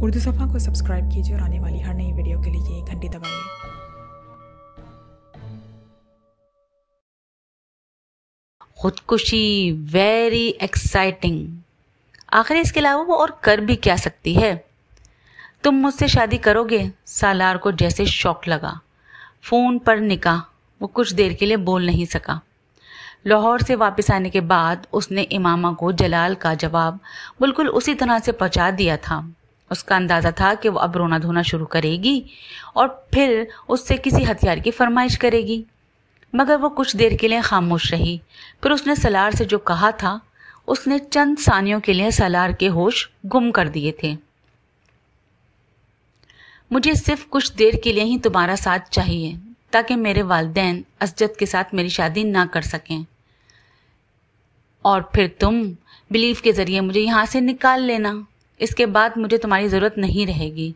उर्दू सफ़ा को सब्सक्राइब कीजिए और आने वाली हर नई वीडियो के लिए घंटी दबाइए। खुदकुशी वेरी एक्साइटिंग। आखिर इसके अलावा वो और कर भी क्या सकती है। तुम मुझसे शादी करोगे? सालार को जैसे शौक लगा। फ़ोन पर निकाह वो कुछ देर के लिए बोल नहीं सका। लाहौर से वापस आने के बाद उसने इमामा को जलाल का जवाब बिल्कुल उसी तरह से पहुंचा दिया था। उसका अंदाज़ा था कि वो अब रोना धोना शुरू करेगी और फिर उससे किसी हथियार की फरमाइश करेगी, मगर वो कुछ देर के लिए खामोश रही। फिर उसने सलार से जो कहा था उसने चंद सानियों के लिए सलार के होश गुम कर दिए थे। मुझे सिर्फ कुछ देर के लिए ही तुम्हारा साथ चाहिए ताकि मेरे वालिदैन असजद के साथ मेरी शादी ना कर सकें, और फिर तुम बिलीफ के ज़रिए मुझे यहाँ से निकाल लेना। इसके बाद मुझे तुम्हारी ज़रूरत नहीं रहेगी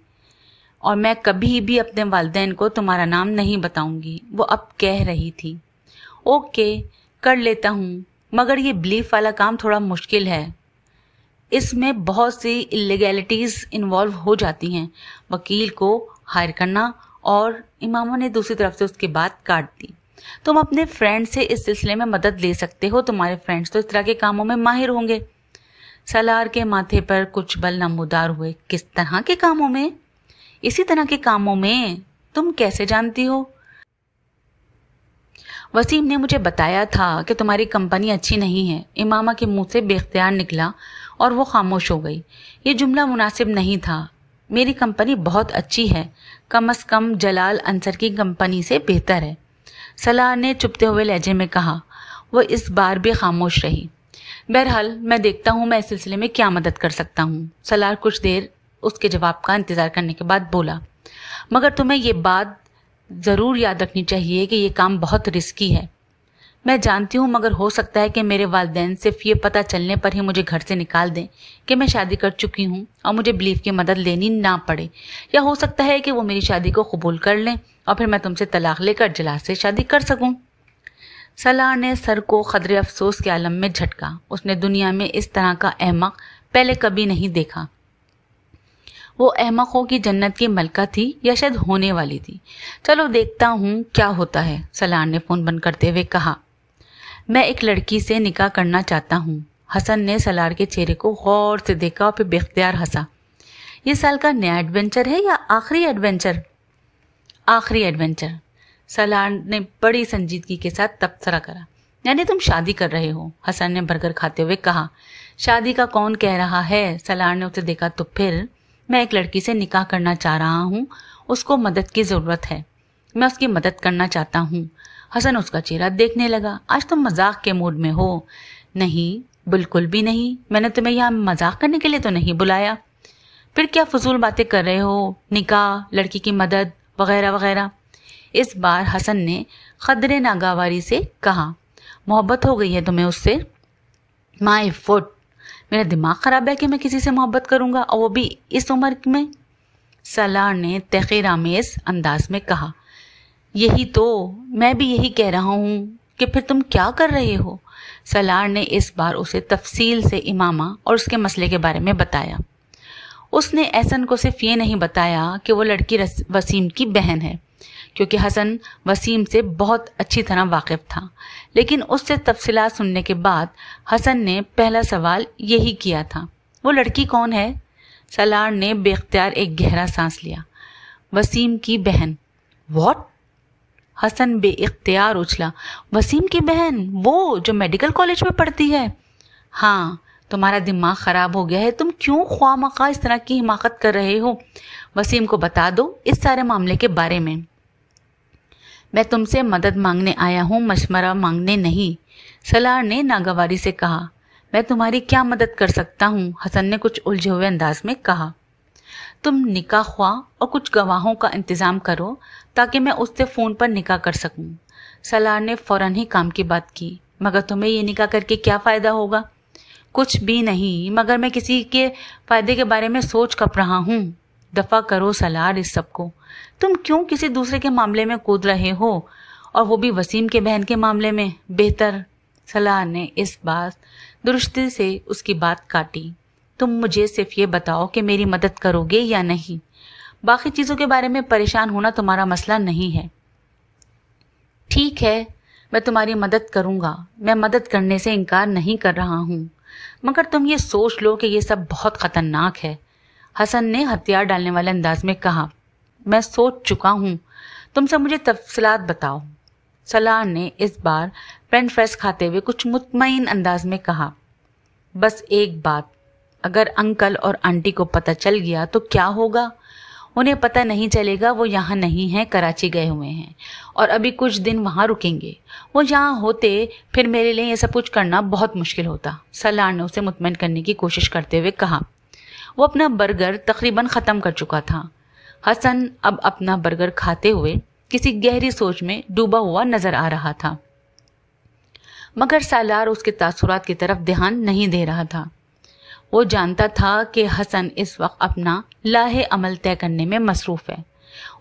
और मैं कभी भी अपने वालिदैन को तुम्हारा नाम नहीं बताऊंगी। वो अब कह रही थी, ओके कर लेता हूँ, मगर ये बिलीफ वाला काम थोड़ा मुश्किल है। इसमें बहुत सी इलीगैलिटीज़ इन्वॉल्व हो जाती हैं, वकील को हायर करना। और इमामा ने दूसरी तरफ से उसकी बात काट दी। तुम अपने फ्रेंड से इस सिलसिले में मदद ले सकते हो, तुम्हारे फ्रेंड्स तो इस तरह के कामों में माहिर होंगे। सलार के माथे पर कुछ बल नमूदार हुए। किस तरह के कामों में? इसी तरह के कामों में। तुम कैसे जानती हो? वसीम ने मुझे बताया था कि तुम्हारी कंपनी अच्छी नहीं है। इमामा के मुंह से बेख्तियार निकला और वो खामोश हो गई। ये जुमला मुनासिब नहीं था। मेरी कंपनी बहुत अच्छी है, कम से कम जलाल अंसर की कंपनी से बेहतर है, सलार ने चुपते हुए लहजे में कहा। वो इस बार भी खामोश रही। बहरहाल मैं देखता हूँ मैं इस सिलसिले में क्या मदद कर सकता हूँ। सलार कुछ देर उसके जवाब का इंतज़ार करने के बाद बोला, मगर तुम्हें ये बात ज़रूर याद रखनी चाहिए कि ये काम बहुत रिस्की है। मैं जानती हूँ, मगर हो सकता है कि मेरे वालिदैन सिर्फ ये पता चलने पर ही मुझे घर से निकाल दें कि मैं शादी कर चुकी हूँ और मुझे बिलीफ की मदद लेनी ना पड़े, या हो सकता है कि वो मेरी शादी को कबूल कर लें और फिर मैं तुमसे तलाक लेकर जलाल से शादी कर सकूँ। सलार ने सर को खदरे अफसोस के आलम में झटका। उसने दुनिया में इस तरह का अहमक पहले कभी नहीं देखा। वो अहमकों की जन्नत की मलका थी या शायद होने वाली थी। चलो देखता हूँ क्या होता है, सलार ने फ़ोन बंद करते हुए कहा। मैं एक लड़की से निकाह करना चाहता हूँ। हसन ने सलार के चेहरे को गौर से देखा और फिर बेख्तियार हंसा। ये साल का नया एडवेंचर है या आखिरी एडवेंचर? आखिरी एडवेंचर, सलार ने बड़ी संजीदगी के साथ तबसरा करा। यानी तुम शादी कर रहे हो? हसन ने बर्गर खाते हुए कहा। शादी का कौन कह रहा है? सलार ने उसे देखा तो फिर, मैं एक लड़की से निकाह करना चाह रहा हूँ, उसको मदद की ज़रूरत है, मैं उसकी मदद करना चाहता हूँ। हसन उसका चेहरा देखने लगा। आज तुम मजाक के मूड में हो? नहीं, बिल्कुल भी नहीं। मैंने तुम्हें यहाँ मजाक करने के लिए तो नहीं बुलाया। फिर क्या फजूल बातें कर रहे हो? निकाह, लड़की की मदद वगैरह वगैरह। इस बार हसन ने खदरे नागवारी से कहा, मोहब्बत हो गई है तुम्हें उससे? माय फुट, मेरा दिमाग ख़राब है कि मैं किसी से मोहब्बत करूँगा, और वो भी इस उम्र में? सलार ने तहक़ीर-आमेज़ अंदाज में कहा। यही तो, मैं भी यही कह रहा हूँ कि फिर तुम क्या कर रहे हो? सलार ने इस बार उसे तफसील से इमामा और उसके मसले के बारे में बताया। उसने एहसन को सिर्फ ये नहीं बताया कि वो लड़की वसीम की बहन है, क्योंकि हसन वसीम से बहुत अच्छी तरह वाकिफ था। लेकिन उससे तफसीलात सुनने के बाद हसन ने पहला सवाल यही किया था, वो लड़की कौन है? सलार ने बेख्तियार एक गहरा सांस लिया। वसीम की बहन। व्हाट? हसन बेइख्तियार उछला। वसीम की बहन, वो जो मेडिकल कॉलेज में पढ़ती है? हाँ, तुम्हारा दिमाग ख़राब हो गया है। तुम क्यों ख्वामखा इस तरह की हिमाकत कर रहे हो? वसीम को बता दो इस सारे मामले के बारे में। मैं तुमसे मदद मांगने आया हूँ, मशवरा मांगने नहीं, सलार ने नागवारी से कहा। मैं तुम्हारी क्या मदद कर सकता हूँ? हसन ने कुछ उलझे हुए अंदाज में कहा। तुम निकाह ख्वाह और कुछ गवाहों का इंतज़ाम करो ताकि मैं उससे फ़ोन पर निकाह कर सकूं। सलार ने फ़ौरन ही काम की बात की। मगर तुम्हें ये निकाह करके क्या फ़ायदा होगा? कुछ भी नहीं, मगर मैं किसी के फ़ायदे के बारे में सोच कब रहा हूँ। दफ़ा करो सलार इस सब को। तुम क्यों किसी दूसरे के मामले में कूद रहे हो, और वो भी वसीम के बहन के मामले में? बेहतर, सलार ने इस बात दुरुस्ती से उसकी बात काटी। تم مجھے صرف یہ بتاؤ کہ میری مدد کرو گے یا نہیں. باقی چیزوں کے بارے میں پریشان ہونا تمہارا مسئلہ نہیں ہے. ٹھیک ہے، میں تمہاری مدد کروں گا. میں مدد کرنے سے انکار نہیں کر رہا ہوں، مگر تم یہ سوچ لو کہ یہ سب بہت خطرناک ہے. حسن نے ہتھیار ڈالنے والے انداز میں کہا. میں سوچ چکا ہوں، تم سے مجھے تفصیلات بتاؤ. سالار نے اس بار فرینچ فرائز کھاتے ہوئے کچھ مطمئن انداز میں کہا. بس ایک بات، اگر انکل اور آنٹی کو پتہ چل گیا تو کیا ہوگا؟ انہیں پتہ نہیں چلے گا وہ یہاں نہیں ہیں، کراچی گئے ہوئے ہیں اور ابھی کچھ دن وہاں رکیں گے. وہ یہاں ہوتے پھر میرے لیے یہ سب کچھ کرنا بہت مشکل ہوتا. سالار نے اسے مطمئن کرنے کی کوشش کرتے ہوئے کہا. وہ اپنا برگر تقریباً ختم کر چکا تھا. حسن اب اپنا برگر کھاتے ہوئے کسی گہری سوچ میں ڈوبا ہوا نظر آ رہا تھا، مگر سالار اس کے تاثرات کی طرف دھیان نہیں دے رہا تھا. وہ جانتا تھا کہ حسن اس وقت اپنا لاہے عمل طے کرنے میں مصروف ہے.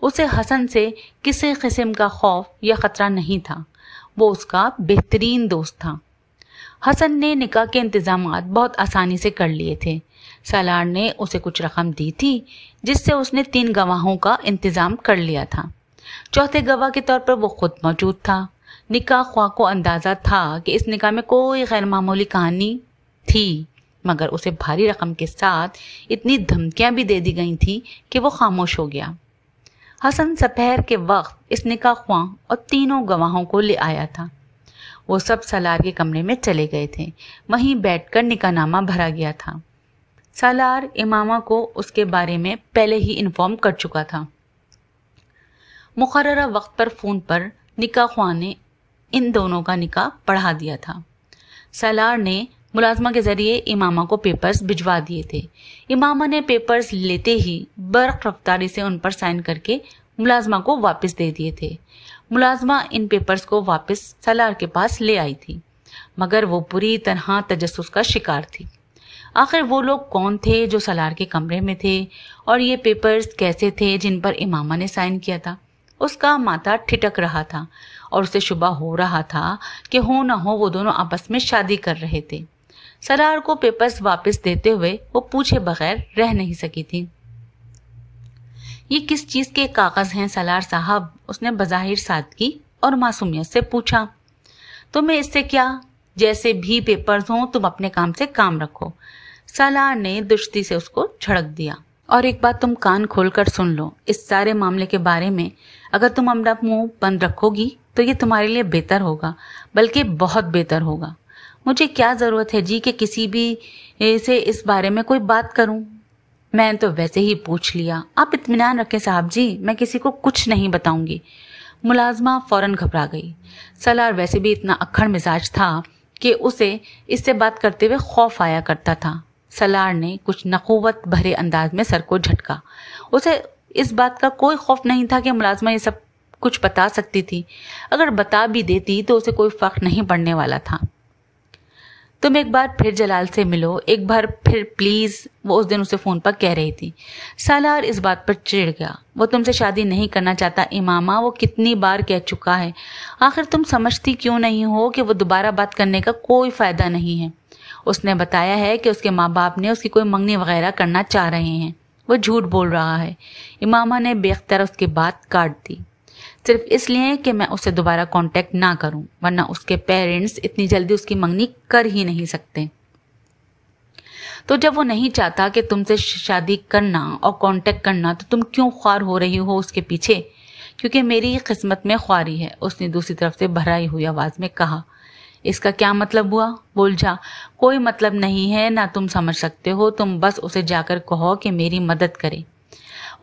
اسے حسن سے کسی قسم کا خوف یا خطرہ نہیں تھا. وہ اس کا بہترین دوست تھا. حسن نے نکاح کے انتظامات بہت آسانی سے کر لیے تھے. سالار نے اسے کچھ رقم دی تھی جس سے اس نے 3 گواہوں کا انتظام کر لیا تھا. چوتھے گواہ کے طور پر وہ خود موجود تھا. نکاح خواہ کو اندازہ تھا کہ اس نکاح میں کوئی غیر معمولی کہانی تھی، مگر اسے بھاری رقم کے ساتھ اتنی دھمکیاں بھی دے دی گئی تھیں کہ وہ خاموش ہو گیا. حسن سپہر کے وقت اس نکاح خواہ اور 3 گواہوں کو لے آیا تھا. وہ سب سالار کے کمرے میں چلے گئے تھے. وہیں بیٹھ کر نکاح نامہ بھرا گیا تھا. سالار امامہ کو اس کے بارے میں پہلے ہی انفارم کر چکا تھا. مقررہ وقت پر فون پر نکاح خواہ نے ان دونوں کا نکاح پڑھا دیا تھا. سالار نے ملازمہ کے ذریعے امامہ کو پیپرز بھجوا دیے تھے. امامہ نے پیپرز لیتے ہی برق رفتاری سے ان پر سائن کر کے ملازمہ کو واپس دے دیے تھے. ملازمہ ان پیپرز کو واپس سالار کے پاس لے آئی تھی، مگر وہ پوری طرح تجسس کا شکار تھی. آخر وہ لوگ کون تھے جو سالار کے کمرے میں تھے، اور یہ پیپرز کیسے تھے جن پر امامہ نے سائن کیا تھا؟ اس کا ماتھا ٹھٹک رہا تھا اور اسے شبہ ہو رہا تھا کہ ہو نہ ہو وہ دونوں آپس میں شادی کر رہے تھے. سالار کو پیپرز واپس دیتے ہوئے وہ پوچھے بغیر رہ نہیں سکی تھی. یہ کس چیز کے کاغذ ہیں سالار صاحب؟ اس نے بظاہر سادگی اور معصومیت سے پوچھا. تمہیں اس سے کیا؟ جیسے بھی پیپرز ہوں تم اپنے کام سے کام رکھو. سالار نے دشتی سے اس کو جھڑک دیا. اور ایک بات تم کان کھول کر سن لو، اس سارے معاملے کے بارے میں اگر تم اپنا منہ بند رکھو گی تو یہ تمہارے لیے بہتر ہوگا، بلکہ بہت بہتر ہوگا. مجھے کیا ضرورت ہے جی کہ کسی بھی سے اس بارے میں کوئی بات کروں؟ میں تو ویسے ہی پوچھ لیا. آپ اطمینان رکھیں صاحب جی، میں کسی کو کچھ نہیں بتاؤں گی. ملازمہ فوراً گھبرا گئی. سالار ویسے بھی اتنا اکھڑ مزاج تھا کہ اسے اس سے بات کرتے ہوئے خوف آیا کرتا تھا. سالار نے کچھ نخوت بھرے انداز میں سر کو جھٹکا. اسے اس بات کا کوئی خوف نہیں تھا کہ ملازمہ یہ سب کچھ بتا سکتی تھی. اگر بتا بھی دیتی تو اسے کوئی فرق نہیں پڑنے والا تھا. تم ایک بار پھر جلال سے ملو، ایک بار پھر پلیز، وہ اس دن اسے فون پر کہہ رہی تھی. سالار اس بات پر چڑ گیا. وہ تم سے شادی نہیں کرنا چاہتا امامہ، وہ کتنی بار کہہ چکا ہے. آخر تم سمجھتی کیوں نہیں ہو کہ وہ دوبارہ بات کرنے کا کوئی فائدہ نہیں ہے. اس نے بتایا ہے کہ اس کے ماں باپ نے اس کی کوئی منگنی وغیرہ کرنا چاہ رہے ہیں. وہ جھوٹ بول رہا ہے. امامہ نے بے اختیار اس کی بات کاٹ دی. صرف اس لیے کہ میں اسے دوبارہ کانٹیکٹ نہ کروں، ورنہ اس کے پیرنٹس اتنی جلدی اس کی منگنی کر ہی نہیں سکتے. تو جب وہ نہیں چاہتا کہ تم سے شادی کرنا اور کانٹیکٹ کرنا تو تم کیوں خوار ہو رہی ہو اس کے پیچھے؟ کیونکہ میری قسمت میں خواری ہے، اس نے دوسری طرف سے بھرائی ہوئی آواز میں کہا. اس کا کیا مطلب ہوا؟ بول جا. کوئی مطلب نہیں ہے، نہ تم سمجھ سکتے ہو. تم بس اسے جا کر کہو کہ میری مدد کرے.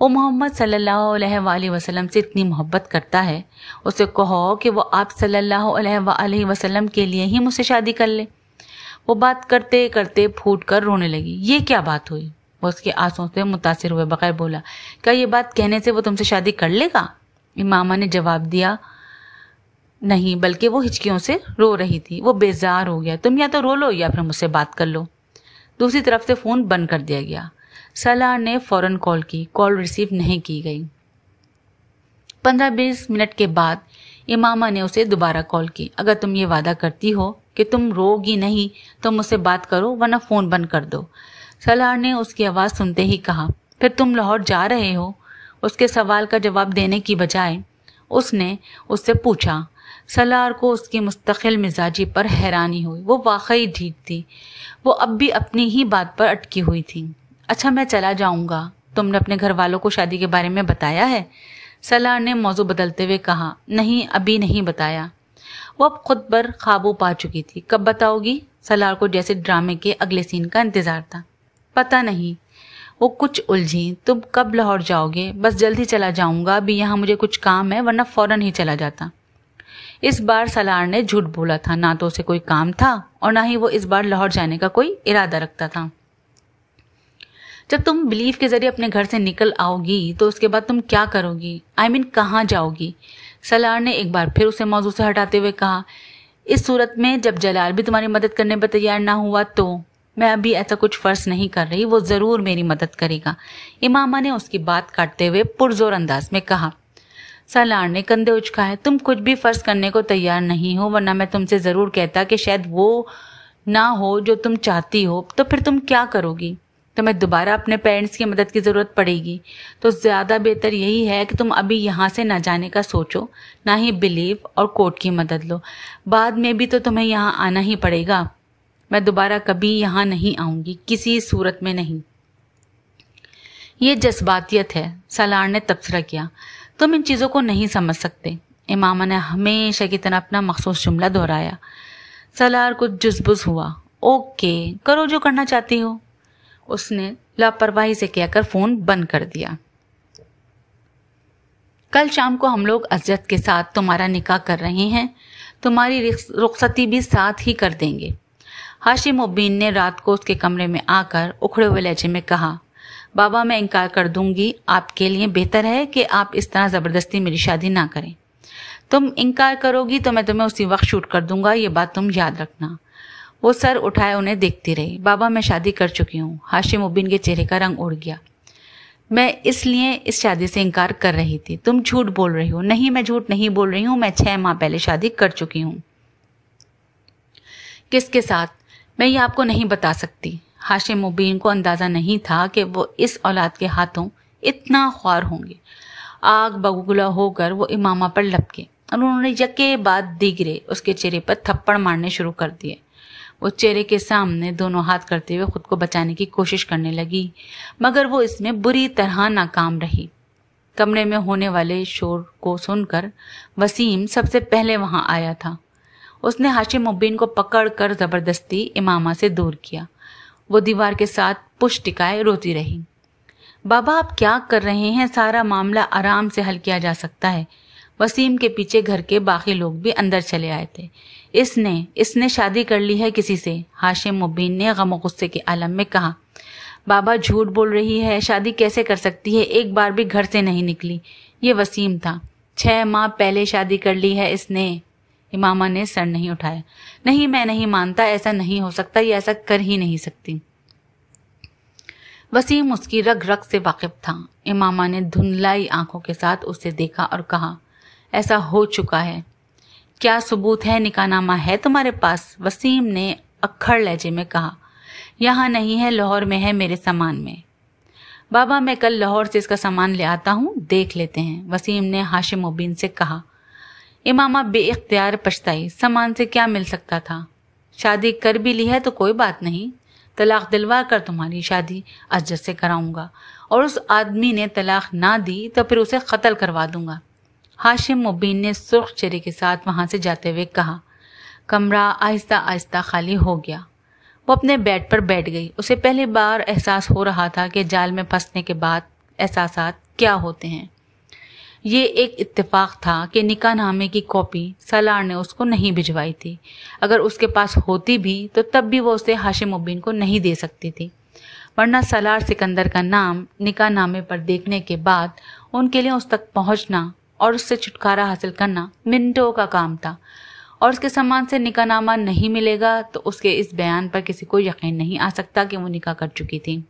وہ محمد صلی اللہ علیہ وآلہ وسلم سے اتنی محبت کرتا ہے، اسے کہو کہ وہ آپ صلی اللہ علیہ وآلہ وسلم کے لیے ہی مجھ سے شادی کر لے. وہ بات کرتے کرتے پھوٹ کر رونے لگی. یہ کیا بات ہوئی؟ وہ اس کے آنسوؤں سے متاثر ہوئے بغیر بولا. کیا یہ بات کہنے سے وہ تم سے شادی کر لے گا؟ امامہ نے جواب دیا. نہیں، بلکہ وہ ہچکیوں سے رو رہی تھی. وہ بیزار ہو گیا. تم یا تو رو لو یا پھر مجھ سے بات کر لو. دوسری طرف سے فون بند کر دیا گیا. سالار نے فوراً کال کی. کال ریسیو نہیں کی گئی. 15-20 منٹ کے بعد امامہ نے اسے دوبارہ کال کی. اگر تم یہ وعدہ کرتی ہو کہ تم رو گی نہیں تو مجھ سے بات کرو، ورنہ فون بند کر دو. सलार ने उसकी आवाज़ सुनते ही कहा, फिर तुम लाहौर जा रहे हो? उसके सवाल का जवाब देने की बजाय उसने उससे पूछा। सलार को उसकी मुस्तकिल मिजाजी पर हैरानी हुई। वो वाकई ढीठ थी। वो अब भी अपनी ही बात पर अटकी हुई थी। अच्छा, मैं चला जाऊंगा। तुमने अपने घर वालों को शादी के बारे में बताया है? सलार ने मौजू बदलते हुए कहा। नहीं, अभी नहीं बताया। वो अब खुद पर काबू पा चुकी थी। कब बताओगी? सलार को जैसे ड्रामे के अगले सीन का इंतजार था। पता नहीं। वो कुछ उलझी। तुम कब लाहौर जाओगे? बस जल्दी चला जाऊंगा, अभी यहाँ मुझे कुछ काम है, वरना फौरन ही चला जाता। इस बार सलार ने झूठ बोला था। ना तो उसे कोई काम था और ना ही वो इस बार लाहौर जाने का कोई इरादा रखता था। जब तुम बिलीफ के जरिए अपने घर से निकल आओगी तो उसके बाद तुम क्या करोगी? कहाँ जाओगी? सलार ने एक बार फिर उसे मौजू से हटाते हुए कहा। इस सूरत में जब जलाल भी तुम्हारी मदद करने पर तैयार ना हुआ तो मैं अभी ऐसा कुछ फर्ज नहीं कर रही, वो जरूर मेरी मदद करेगा। इमामा ने उसकी बात काटते हुए पुरजोर अंदाज में कहा। सलार ने कंधे उचकाए। तुम कुछ भी फर्ज करने को तैयार नहीं हो, वरना मैं तुमसे जरूर कहता कि शायद वो ना हो जो तुम चाहती हो। तो फिर तुम क्या करोगी? तुम्हें दोबारा अपने पेरेंट्स की मदद की ज़रूरत पड़ेगी। तो ज़्यादा बेहतर यही है कि तुम अभी यहाँ से न जाने का सोचो, ना ही बिलीव और कोर्ट की मदद लो। बाद में भी तो तुम्हें यहाँ आना ही पड़ेगा। मैं दोबारा कभी यहाँ नहीं आऊँगी, किसी सूरत में नहीं। ये जज्बातियत है, सलार ने तबसरा किया। तुम इन चीज़ों को नहीं समझ सकते। इमामा ने हमेशा की तरह अपना मखसूस जुमला दोहराया। सलार कुछ जुज़बुज़ हुआ। ओके, करो जो करना चाहती हो। उसने लापरवाही से कहकर फ़ोन बंद कर दिया। कल शाम को हम लोग अजद के साथ तुम्हारा निकाह कर रहे हैं। तुम्हारी रुखसती भी साथ ही कर देंगे। हाशिम मुबीन ने रात को उसके कमरे में आकर उखड़े हुए लहजे में कहा। बाबा, मैं इनकार कर दूंगी। आपके लिए बेहतर है कि आप इस तरह ज़बरदस्ती मेरी शादी ना करें। तुम इनकार करोगी तो मैं तुम्हें उसी वक्त शूट कर दूंगा, ये बात तुम याद रखना। वो सर उठाए उन्हें देखती रही। बाबा, मैं शादी कर चुकी हूँ। हाशिम मुबीन के चेहरे का रंग उड़ गया। मैं इसलिए इस शादी से इनकार कर रही थी। तुम झूठ बोल रही हो। नहीं, मैं झूठ नहीं बोल रही हूँ। मैं 6 माह पहले शादी कर चुकी हूँ। किसके साथ? मैं ये आपको नहीं बता सकती। हाशिम मुबीन को अंदाज़ा नहीं था कि वो इस औलाद के हाथों इतना ख्वार होंगे। आग बबूला होकर वो इमामा पर लपके और उन्होंने यके बाद दीगरे उसके चेहरे पर थप्पड़ मारने शुरू कर दिए। वो चेहरे के सामने दोनों हाथ करते हुए खुद को बचाने की कोशिश करने लगी, मगर वो इसमें बुरी तरह नाकाम रही। कमरे में होने वाले शोर को सुनकर वसीम सबसे पहले वहां आया था। उसने हाशिम मुबीन को पकड़कर ज़बरदस्ती इमामा से दूर किया। वो दीवार के साथ पुश टिकाए रोती रही। बाबा, आप क्या कर रहे हैं? सारा मामला आराम से हल किया जा सकता है। वसीम के पीछे घर के बाकी लोग भी अंदर चले आए थे। इसने शादी कर ली है किसी से, हाशिम मुबीन ने गम गुस्से के आलम में कहा। बाबा, झूठ बोल रही है। शादी कैसे कर सकती है? एक बार भी घर से नहीं निकली। ये वसीम था। 6 माह पहले शादी कर ली है इसने। इमामा ने सर नहीं उठाया। नहीं, मैं नहीं मानता। ऐसा नहीं हो सकता। ये ऐसा कर ही नहीं सकती। वसीम उसकी रग रग से वाकिफ था। इमामा ने धुंधलाई आंखों के साथ उसे देखा और कहा, ऐसा हो चुका है। क्या सबूत है? निकाहनामा है तुम्हारे पास? वसीम ने अक्खड़ लहजे में कहा। यहाँ नहीं है, लाहौर में है, मेरे सामान में। बाबा, मैं कल लाहौर से इसका सामान ले आता हूँ, देख लेते हैं, वसीम ने हाशिम मुबीन से कहा। इमामा बेइख्तियार पछताई। सामान से क्या मिल सकता था? शादी कर भी ली है तो कोई बात नहीं। तलाक दिलवा कर तुम्हारी शादी अजद से कराऊंगा, और उस आदमी ने तलाक ना दी तो फिर उसे कत्ल करवा दूंगा। हाशिम मुबीन ने सुर्ख चेहरे के साथ वहां से जाते हुए कहा। कमरा आहिस्ता आहिस्ता खाली हो गया। वो अपने बेड पर बैठ गई। उसे पहली बार एहसास हो रहा था कि जाल में फंसने के बाद एहसासात क्या होते हैं। ये एक इत्तेफाक था कि निकाहनामे की कॉपी सलार ने उसको नहीं भिजवाई थी। अगर उसके पास होती भी तो तब भी वो उसे हाशिम मुबीन को नहीं दे सकती थी, वरना सलार सिकंदर का नाम निकाहनामे पर देखने के बाद उनके लिए उस तक पहुंचना और उससे छुटकारा हासिल करना मिनटों का काम था। और उसके सामान से निकाहनामा नहीं मिलेगा तो उसके इस बयान पर किसी को यकीन नहीं आ सकता कि वो निकाह कर चुकी थी।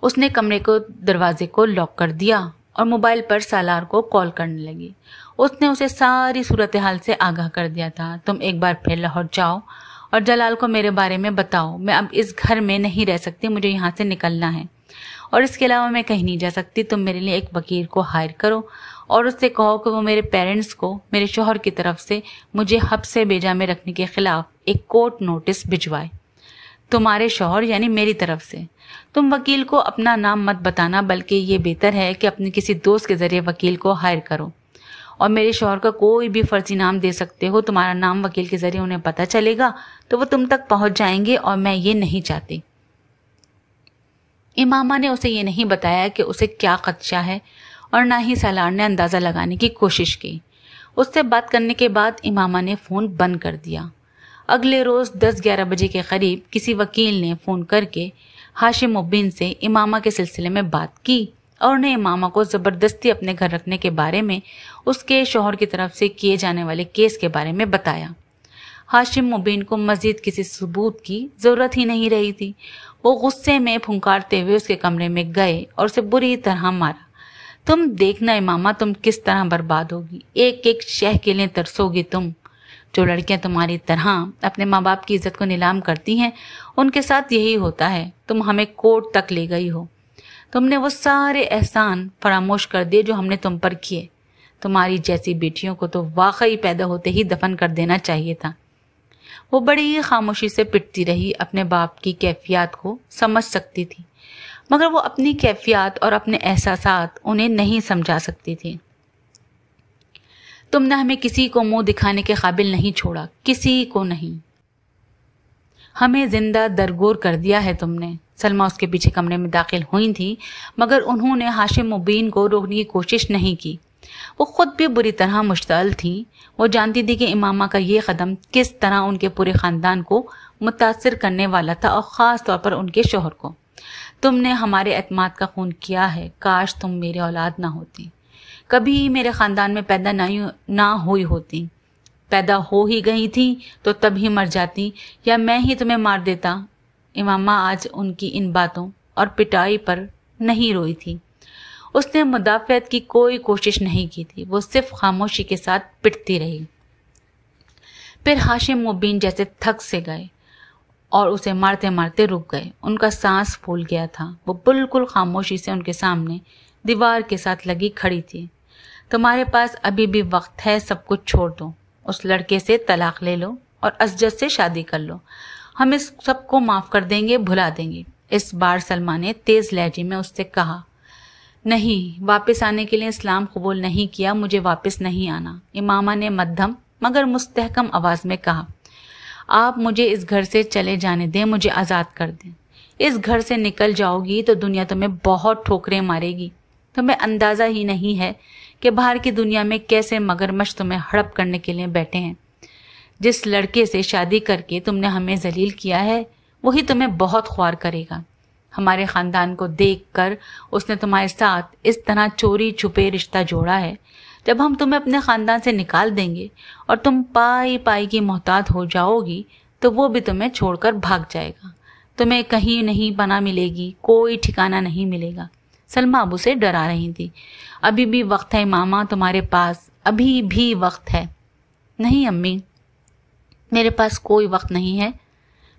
उसने कमरे को दरवाजे को लॉक कर दिया और मोबाइल पर सालार को कॉल करने लगी। उसने उसे सारी सूरत हाल से आगाह कर दिया था। तुम एक बार फिर लाहौर जाओ और जलाल को मेरे बारे में बताओ। मैं अब इस घर में नहीं रह सकती, मुझे यहाँ से निकलना है और इसके अलावा मैं कहीं नहीं जा सकती। तुम मेरे लिए एक वकील को हायर करो और उससे कहो कि वो मेरे पेरेंट्स को मेरे शौहर की तरफ से मुझे हब्से बेजा में रखने के खिलाफ एक कोर्ट नोटिस भिजवाए, तुम्हारे शौहर यानी मेरी तरफ से। तुम वकील को अपना नाम मत बताना, बल्कि ये बेहतर है कि अपने किसी दोस्त के जरिए वकील को हायर करो और मेरे शौहर का कोई भी फर्जी नाम दे सकते हो। तुम्हारा नाम वकील के जरिए उन्हें पता चलेगा तो वो तुम तक पहुंच जाएंगे और मैं ये नहीं चाहती। इमामा ने उसे ये नहीं बताया कि उसे क्या खदशा है और ना ही सालार ने अंदाज़ा लगाने की कोशिश की। उससे बात करने के बाद इमामा ने फ़ोन बंद कर दिया। अगले रोज़ 10-11 बजे के करीब किसी वकील ने फ़ोन करके हाशिम मुबीन से इमामा के सिलसिले में बात की और उन्हें इमामा को ज़बरदस्ती अपने घर रखने के बारे में उसके शौहर की तरफ से किए जाने वाले केस के बारे में बताया। हाशिम मुबीन को मज़ीद किसी सबूत की ज़रूरत ही नहीं रही थी। वो गुस्से में फुंकारते हुए उसके कमरे में गए और उसे बुरी तरह मारा। तुम देखना इमामा, तुम किस तरह बर्बाद होगी, एक एक शह के लिए तरसोगी तुम। जो लड़कियां तुम्हारी तरह अपने माँ बाप की इज्जत को नीलाम करती हैं, उनके साथ यही होता है। तुम हमें कोर्ट तक ले गई हो। तुमने वो सारे एहसान फरामोश कर दिए जो हमने तुम पर किए। तुम्हारी जैसी बेटियों को तो वाकई पैदा होते ही दफन कर देना चाहिए था। वो बड़ी ही खामोशी से पिटती रही। अपने बाप की कैफियत को समझ सकती थी, मगर वो अपनी कैफियत और अपने एहसासात उन्हें नहीं समझा सकती थी। तुमने हमें किसी को मुंह दिखाने के काबिल नहीं छोड़ा, किसी को नहीं। हमें जिंदा दरगोर कर दिया है तुमने। सलमा उसके पीछे कमरे में दाखिल हुई थी, मगर उन्होंने हाशिम मुबीन को रोकने की कोशिश नहीं की। वो खुद भी बुरी तरह मुश्तअल थी। वो जानती थी कि इमामा का ये कदम किस तरह उनके पूरे खानदान को मुतासिर करने वाला था और ख़ास तौर पर उनके शौहर को। तुमने हमारे एतमाद का खून किया है। काश तुम मेरे औलाद ना होती, कभी मेरे ख़ानदान में पैदा ना हुई होती। पैदा हो ही गई थी तो तब ही मर जाती या मैं ही तुम्हें मार देता। इमामा आज उनकी इन बातों और पिटाई पर नहीं रोई थी। उसने मुदाफ़अत की कोई कोशिश नहीं की थी। वो सिर्फ खामोशी के साथ पिटती रही। फिर हाशिम मुबीन जैसे थक से गए और उसे मारते मारते रुक गए। उनका सांस फूल गया था। वो बिल्कुल खामोशी से उनके सामने दीवार के साथ लगी खड़ी थी। तुम्हारे पास अभी भी वक्त है, सब कुछ छोड़ दो। उस लड़के से तलाक ले लो और असजद से शादी कर लो। हम इस सब को माफ़ कर देंगे, भुला देंगे। इस बार सलमा ने तेज़ लहजे में उससे कहा, नहीं, वापस आने के लिए इस्लाम कबूल नहीं किया, मुझे वापस नहीं आना। इमामा ने मध्यम मगर मुस्तहकम आवाज़ में कहा, आप मुझे इस घर से चले जाने दें, मुझे आज़ाद कर दें। इस घर से निकल जाओगी तो दुनिया तुम्हें बहुत ठोकरें मारेगी। तुम्हें अंदाज़ा ही नहीं है कि बाहर की दुनिया में कैसे मगरमच्छ तुम्हें हड़प करने के लिए बैठे हैं। जिस लड़के से शादी करके तुमने हमें जलील किया है, वही तुम्हें बहुत ख्वार करेगा। हमारे ख़ानदान को देखकर उसने तुम्हारे साथ इस तरह चोरी छुपे रिश्ता जोड़ा है। जब हम तुम्हें अपने ख़ानदान से निकाल देंगे और तुम पाई पाई की मोहताज हो जाओगी तो वो भी तुम्हें छोड़कर भाग जाएगा। तुम्हें कहीं नहीं पनाह मिलेगी, कोई ठिकाना नहीं मिलेगा। सलमा अबू से डरा रही थी। अभी भी वक्त है मामा, तुम्हारे पास अभी भी वक्त है। नहीं अम्मी, मेरे पास कोई वक्त नहीं है।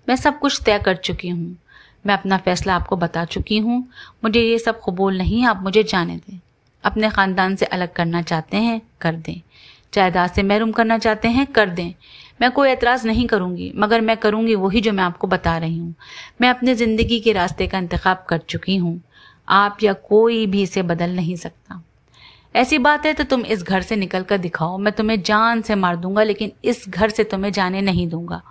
मैं सब कुछ तय कर चुकी हूँ। मैं अपना फ़ैसला आपको बता चुकी हूँ। मुझे ये सब कबूल नहीं, आप मुझे जाने दें। अपने ख़ानदान से अलग करना चाहते हैं, कर दें। जायदाद से महरूम करना चाहते हैं, कर दें। मैं कोई एतराज़ नहीं करूँगी, मगर मैं करूँगी वही जो मैं आपको बता रही हूँ। मैं अपने ज़िंदगी के रास्ते का इंतखाब कर चुकी हूँ। आप या कोई भी इसे बदल नहीं सकता। ऐसी बात है तो तुम इस घर से निकल कर दिखाओ। मैं तुम्हें जान से मार दूंगा, लेकिन इस घर से तुम्हें जाने नहीं दूंगा।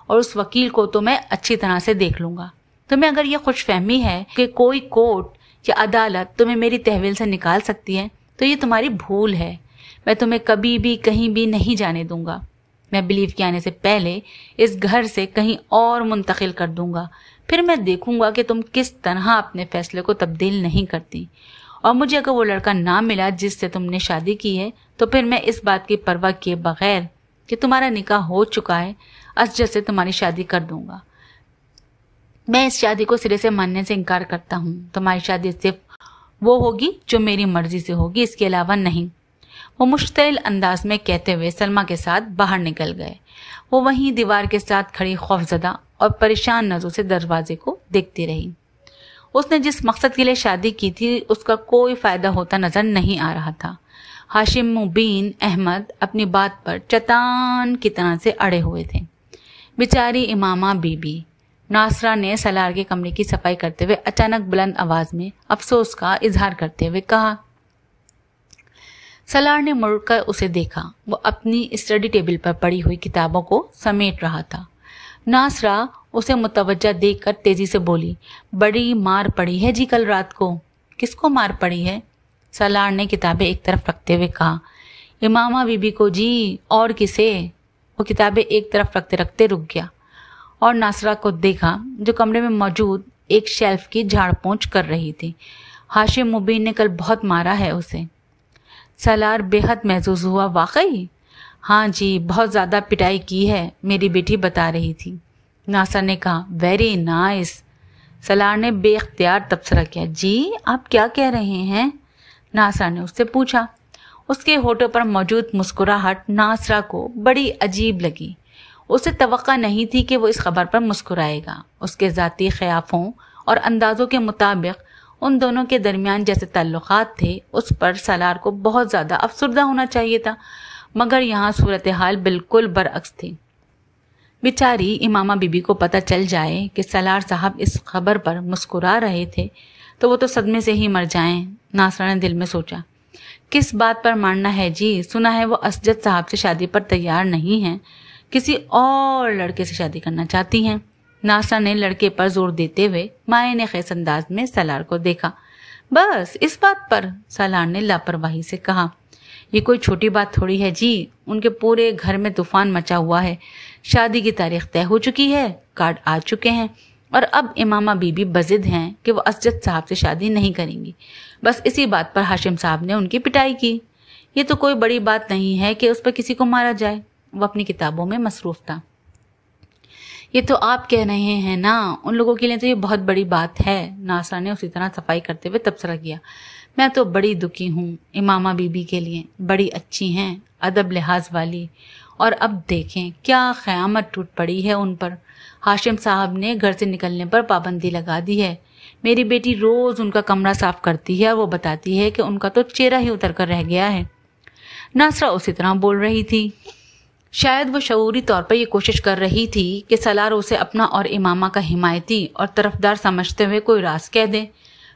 और उस वकील को तो मैं अच्छी तरह से देख लूँगा। तुम्हें अगर यह खुशफहमी है कि कोई कोर्ट या अदालत तुम्हें मेरी तहवील से निकाल सकती है, तो ये तुम्हारी भूल है। मैं तुम्हें कभी भी कहीं भी नहीं जाने दूंगा। मैं बिलीव के आने से पहले इस घर से कहीं और मुंतकिल कर दूंगा। फिर मैं देखूंगा कि तुम किस तरह अपने फैसले को तब्दील नहीं करती। और मुझे अगर वो लड़का ना मिला जिससे तुमने शादी की है, तो फिर मैं इस बात की परवाह किए बगैर कि तुम्हारा निकाह हो चुका है, असजद से तुम्हारी शादी कर दूंगा। मैं इस शादी को सिरे से मानने से इनकार करता हूँ। तुम्हारी शादी सिर्फ वो होगी जो मेरी मर्जी से होगी, इसके अलावा नहीं। वो मुश्तइल अंदाज में कहते हुए सलमा के साथ बाहर निकल गए। वो वहीं दीवार के साथ खड़ी खौफजदा और परेशान नजरों से दरवाजे को देखती रही। उसने जिस मकसद के लिए शादी की थी उसका कोई फायदा होता नजर नहीं आ रहा था। हाशिम मुबीन अहमद अपनी बात पर चट्टान की तरह से अड़े हुए थे। बेचारी इमामा बीबी। नासरा ने सलार के कमरे की सफाई करते हुए अचानक बुलंद आवाज में अफसोस का इजहार करते हुए कहा। सलार ने मुड़कर उसे देखा। वो अपनी स्टडी टेबल पर पड़ी हुई किताबों को समेट रहा था। नासरा उसे मुतवज्जा देखकर तेजी से बोली, बड़ी मार पड़ी है जी कल रात को। किसको मार पड़ी है? सलार ने किताबें एक तरफ रखते हुए कहा। इमामा बीबी को जी, और किसे? वो किताबें एक तरफ रखते रखते रुक गया और नासरा को देखा जो कमरे में मौजूद एक शेल्फ की झाड़ पोंछ कर रही थी। हाशिम मुबीन ने कल बहुत मारा है उसे। सलार बेहद महसूस हुआ। वाकई? हाँ जी, बहुत ज़्यादा पिटाई की है, मेरी बेटी बता रही थी। नासरा ने कहा, वेरी नाइस। सलार ने बेख्तियार तबसरा किया। जी, आप क्या कह रहे हैं? नासरा ने उससे पूछा। उसके होठों पर मौजूद मुस्कुराहट नासरा को बड़ी अजीब लगी। उसे तवक्का नहीं थी कि वो इस खबर पर मुस्कुराएगा। उसके ज़ाती ख़याफ़ों और अंदाज़ों के मुताबिक उन दोनों के दरमियान जैसे ताल्लुक़ात थे उस पर सलार को बहुत ज़्यादा अफसुर्दा होना चाहिए था, मगर यहाँ सूरत हाल बिल्कुल बरअक्स थी। बेचारी इमामा बीबी को पता चल जाए कि सलार साहब इस खबर पर मुस्कुरा रहे थे तो वो तो सदमे से ही मर जाएं। नासरा ने दिल में सोचा। किस बात पर मारना है जी? सुना है वो असजद साहब से शादी पर तैयार नहीं हैं, किसी और लड़के से शादी करना चाहती हैं। नासरा ने लड़के पर जोर देते हुए मायने खेस अंदाज में सलार को देखा। बस इस बात पर? सलार ने लापरवाही से कहा। ये कोई छोटी बात थोड़ी है जी, उनके पूरे घर में तूफान मचा हुआ है। शादी की तारीख तय हो चुकी है, कार्ड आ चुके हैं और अब इमामा बीबी बजिद हैं कि वो असजद साहब से शादी नहीं करेंगी। बस इसी बात पर हाशिम साहब ने उनकी पिटाई की। ये तो कोई बड़ी बात नहीं है कि उस पर किसी को मारा जाए। वो अपनी किताबों में मसरूफ था। ये तो आप कह रहे हैं ना, उन लोगों के लिए तो ये बहुत बड़ी बात है। नासरा ने उसी तरह सफाई करते हुए तबसरा किया। मैं तो बड़ी दुखी हूँ इमामा बीबी के लिए। बड़ी अच्छी हैं, अदब लिहाज वाली, और अब देखें क्या क़यामत टूट पड़ी है उन पर। हाशिम साहब ने घर से निकलने पर पाबंदी लगा दी है। मेरी बेटी रोज़ उनका कमरा साफ करती है और वो बताती है कि उनका तो चेहरा ही उतर कर रह गया है। नासरा उसी तरह बोल रही थी। शायद वो शऊरी तौर पर यह कोशिश कर रही थी कि सलार उसे अपना और इमामा का हिमायती और तरफदार समझते हुए कोई राज कह दे,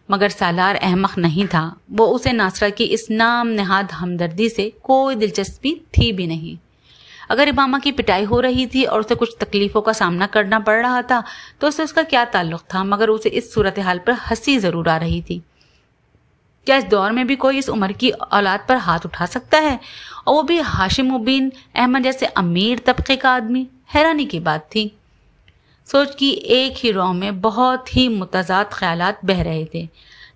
मगर सालार अहमक नहीं था। वो उसे नासरा की इस नाम नेहाद हमदर्दी से कोई दिलचस्पी थी भी नहीं। अगर इमामा की पिटाई हो रही थी और उसे कुछ तकलीफों का सामना करना पड़ रहा था तो उससे उसका क्या ताल्लुक था, मगर उसे इस सूरत हाल पर हंसी जरूर आ रही थी। क्या इस दौर में भी कोई इस उम्र की औलाद पर हाथ उठा सकता है, और वो भी हाशिम मुबीन अहमद जैसे अमीर तबके का आदमी? हैरानी की बात थी। सोच की एक ही रौ में बहुत ही मुतजाद ख्यालात बह रहे थे।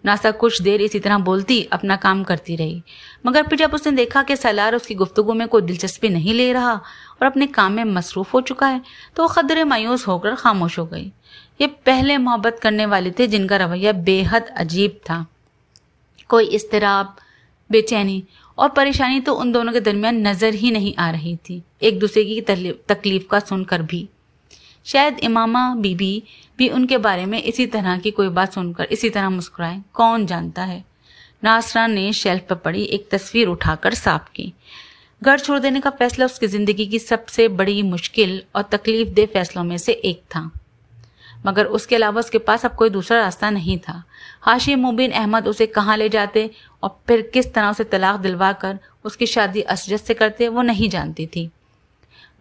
नासा कुछ देर इसी तरह बोलती अपना काम करती रही, मगर फिर जब उसने देखा कि सलार उसकी गुफ्तगू में कोई दिलचस्पी नहीं ले रहा और अपने काम में मसरूफ हो चुका है तो वो खदरे मायूस होकर खामोश हो गई। ये पहले मोहब्बत करने वाले थे जिनका रवैया बेहद अजीब था। कोई इस्तराब, बेचैनी और परेशानी तो उन दोनों के दरमियान नजर ही नहीं आ रही थी, एक दूसरे की तकलीफ का सुनकर भी। शायद इमामा बीबी भी उनके बारे में इसी तरह की कोई बात सुनकर इसी तरह मुस्कुराए, कौन जानता है। नासरा ने शेल्फ पर पड़ी एक तस्वीर उठाकर साफ की। घर छोड़ देने का फैसला उसकी जिंदगी की सबसे बड़ी मुश्किल और तकलीफ दे फैसलों में से एक था, मगर उसके अलावा उसके पास अब कोई दूसरा रास्ता नहीं था। हाशिम मुबीन अहमद उसे कहाँ ले जाते और फिर किस तरह उसे तलाक दिलवा कर उसकी शादी असजद से करते वो नहीं जानती थी।